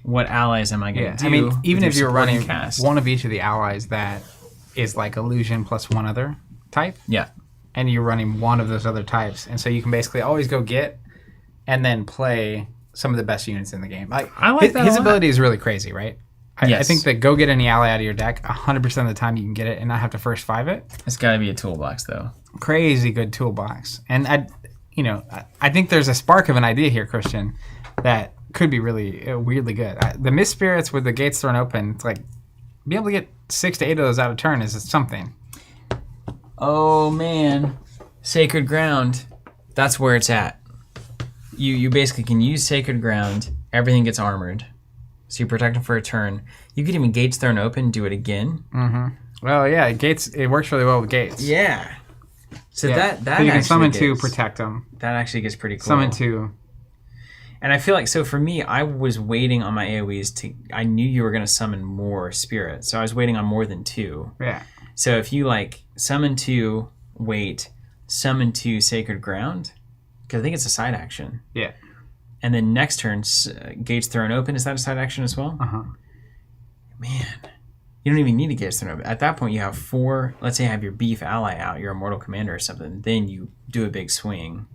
what allies am I going to do? I mean, even if you're running cast? 1 of each of the allies that is like illusion plus 1 other type. Yeah. And you're running 1 of those other types. And so you can basically always go get and then play some of the best units in the game. Like, I like that his a lot. ability is really crazy, right? I Yes. think that go get any ally out of your deck 100% of the time you can get it and not have to first 5 it. It's got to be a toolbox, though. Crazy good toolbox. And I think there's a spark of an idea here, Christian, that could be really weirdly good. The Mist Spirits with the gates thrown open, it's like being able to get 6 to 8 of those out of turn is something. Oh, man. Sacred Ground. That's where it's at. You basically can use Sacred Ground. Everything gets armored. So you protect them for a turn. You could even gates thrown open, do it again. Mm-hmm. Well, yeah, gates. It works really well with gates. Yeah. So that so you can summon gets, 2, protect them. That actually gets pretty cool. Summon 2. And I feel like, so for me, I was waiting on my AoEs to, I knew you were going to summon more spirits. So I was waiting on more than 2. Yeah. So if you like summon 2, wait, summon 2 Sacred Ground, because I think it's a side action. Yeah. And then next turn, gates thrown open. Is that a side action as well? Uh-huh. Man, you don't even need a gates thrown open. At that point, you have 4. Let's say you have your beef ally out, your immortal commander or something. Then you do a big swing.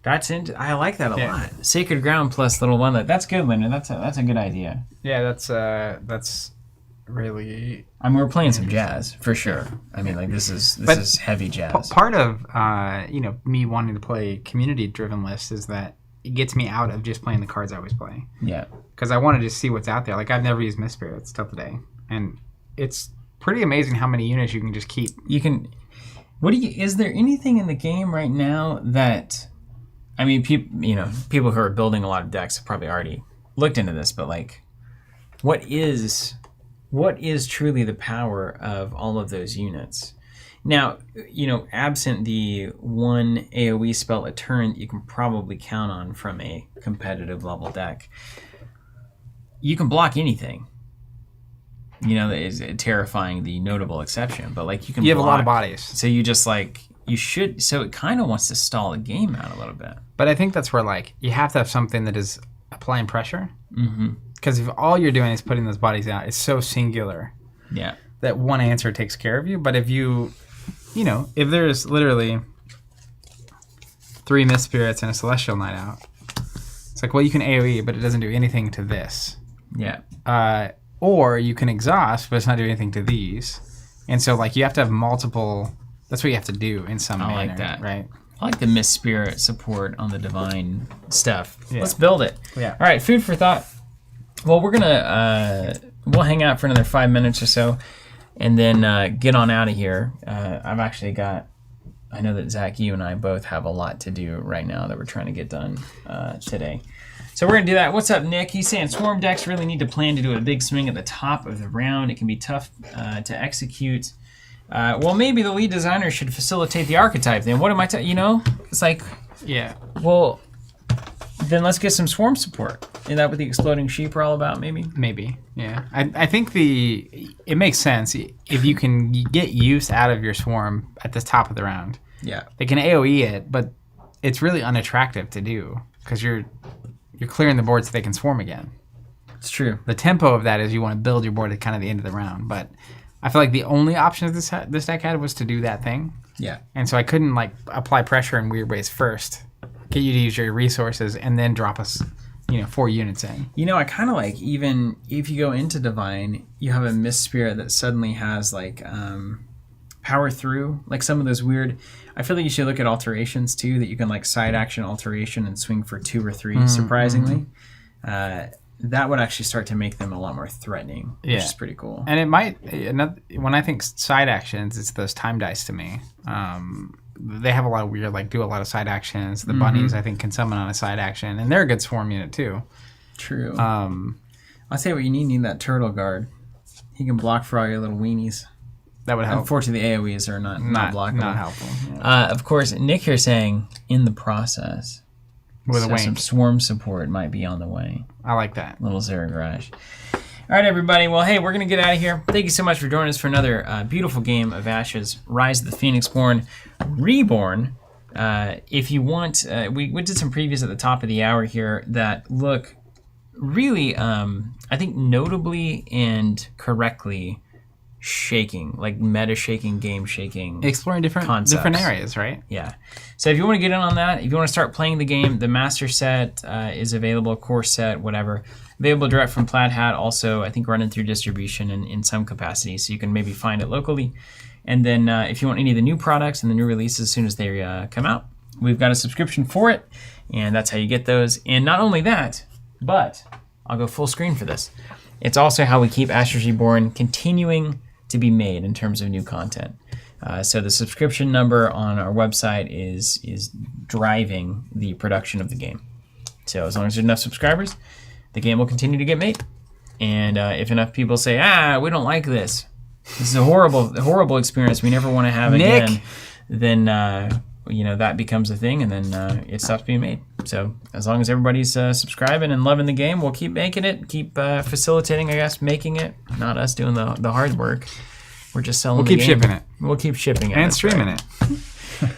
I like that a lot. Sacred Ground plus little one. That's good, Lyndon. That's a good idea. Yeah, that's really. I mean, we're playing some jazz for sure. I mean, like this is heavy jazz. Part of me wanting to play community-driven lists is that it gets me out of just playing the cards I always play. Yeah. Because I wanted to see what's out there. Like, I've never used Mist Spirits till today. And it's pretty amazing how many units you can just keep. You can... Is there anything in the game right now that... I mean, people who are building a lot of decks have probably already looked into this, but, like, what is truly the power of all of those units? Now, absent the 1 AoE spell a turn that you can probably count on from a competitive level deck, you can block anything. That is terrifying, the notable exception. But, like, you can You have block, a lot of bodies. So you just, like, you should... So it kind of wants to stall the game out a little bit. But I think that's where, like, you have to have something that is applying pressure. Mm-hmm. Because if all you're doing is putting those bodies out, it's so singular. Yeah. That one answer takes care of you. But if you... if there's literally 3 Mist Spirits and a Celestial Night Out, it's like, well, you can AoE, but it doesn't do anything to this. Yeah. Or you can exhaust, but it's not doing anything to these. And so, like, you have to have multiple... That's what you have to do in some manner. I like that. Right? I like the Mist Spirit support on the divine stuff. Yeah. Let's build it. Yeah. All right, food for thought. Well, we're going to... we'll hang out for another 5 minutes or so. And then get on out of here. I've actually got... I know that, Zach, you and I both have a lot to do right now that we're trying to get done today. So we're going to do that. What's up, Nick? He's saying Swarm decks really need to plan to do a big swing at the top of the round. It can be tough to execute. Well, maybe the lead designer should facilitate the archetype. Then what am I... It's like... Yeah. Well, then let's get some Swarm support. Isn't that what the Exploding Sheep are all about, maybe? Maybe, yeah. I think it makes sense if you can get use out of your Swarm at the top of the round. Yeah. They can AoE it, but it's really unattractive to do because you're clearing the board so they can swarm again. It's true. The tempo of that is you want to build your board at kind of the end of the round, but I feel like the only option this deck had was to do that thing. Yeah. And so I couldn't like apply pressure in weird ways first, get you to use your resources, and then drop us 4 units in. I kind of like, even if you go into Divine, you have a Mist Spirit that suddenly has like power through, like some of those weird... I feel like you should look at alterations too, that you can like side action alteration and swing for 2 or 3, surprisingly. That would actually start to make them a lot more threatening, which is pretty cool. And it might, when I think side actions, it's those time dice to me. They have a lot of weird, like do a lot of side actions. The bunnies, I think, can summon on a side action, and they're a good swarm unit too. True. I'll say what you need that turtle guard. He can block for all your little weenies. That would help. Unfortunately, the AoEs are not blockable. Not helpful. Yeah. Of course, Nick here saying, in the process, With a wink. some swarm support might be on the way. I like that. Little Zera Garage. All right, everybody. Well, hey, we're going to get out of here. Thank you so much for joining us for another beautiful game of Ashes, Rise of the Phoenixborn Reborn. If you want, we did some previews at the top of the hour here that look really, I think, notably and correctly shaking, like meta shaking, game shaking. Exploring different areas, right? Yeah. So if you want to get in on that, if you want to start playing the game, the master set is available, core set, whatever. Available direct from Plaid Hat, also I think running through distribution in some capacity, so you can maybe find it locally. And then if you want any of the new products and the new releases as soon as they come out, we've got a subscription for it, and that's how you get those. And not only that, but I'll go full screen for this. It's also how we keep Ashes Reborn continuing to be made in terms of new content. So the subscription number on our website is driving the production of the game. So as long as there's enough subscribers, the game will continue to get made. And if enough people say, we don't like this, this is a horrible experience we never want to have again, then that becomes a thing, and then it stops being made. So as long as everybody's subscribing and loving the game, we'll keep making it, keep facilitating, I guess, making it, not us doing the hard work. We're just selling the game. We'll keep shipping it. We'll keep shipping it. And streaming it.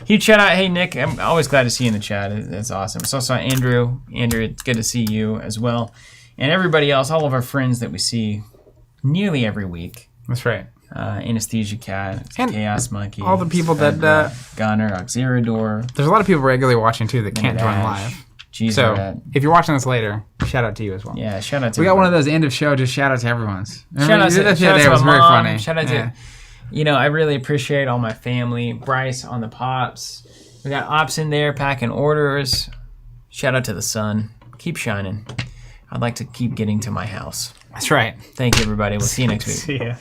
Huge shout out. Hey, Nick, I'm always glad to see you in the chat. It's awesome. So saw Andrew. Andrew, it's good to see you as well. And everybody else, all of our friends that we see nearly every week. That's right. Anesthesia Cat, and Chaos Monkey. all the people that... Gunner, Auxiliador. There's a lot of people regularly watching, too, that can't join live. So if you're watching this later, shout out to you as well. Yeah, shout out to We got one of those end of show, just shout out to everyone's. Shout out to the other day. It was very funny. Shout out to... I really appreciate all my family. Bryce on the pops. We got Ops in there packing orders. Shout out to the sun. Keep shining. I'd like to keep getting to my house. That's right. Thank you, everybody. We'll see you next week. See ya.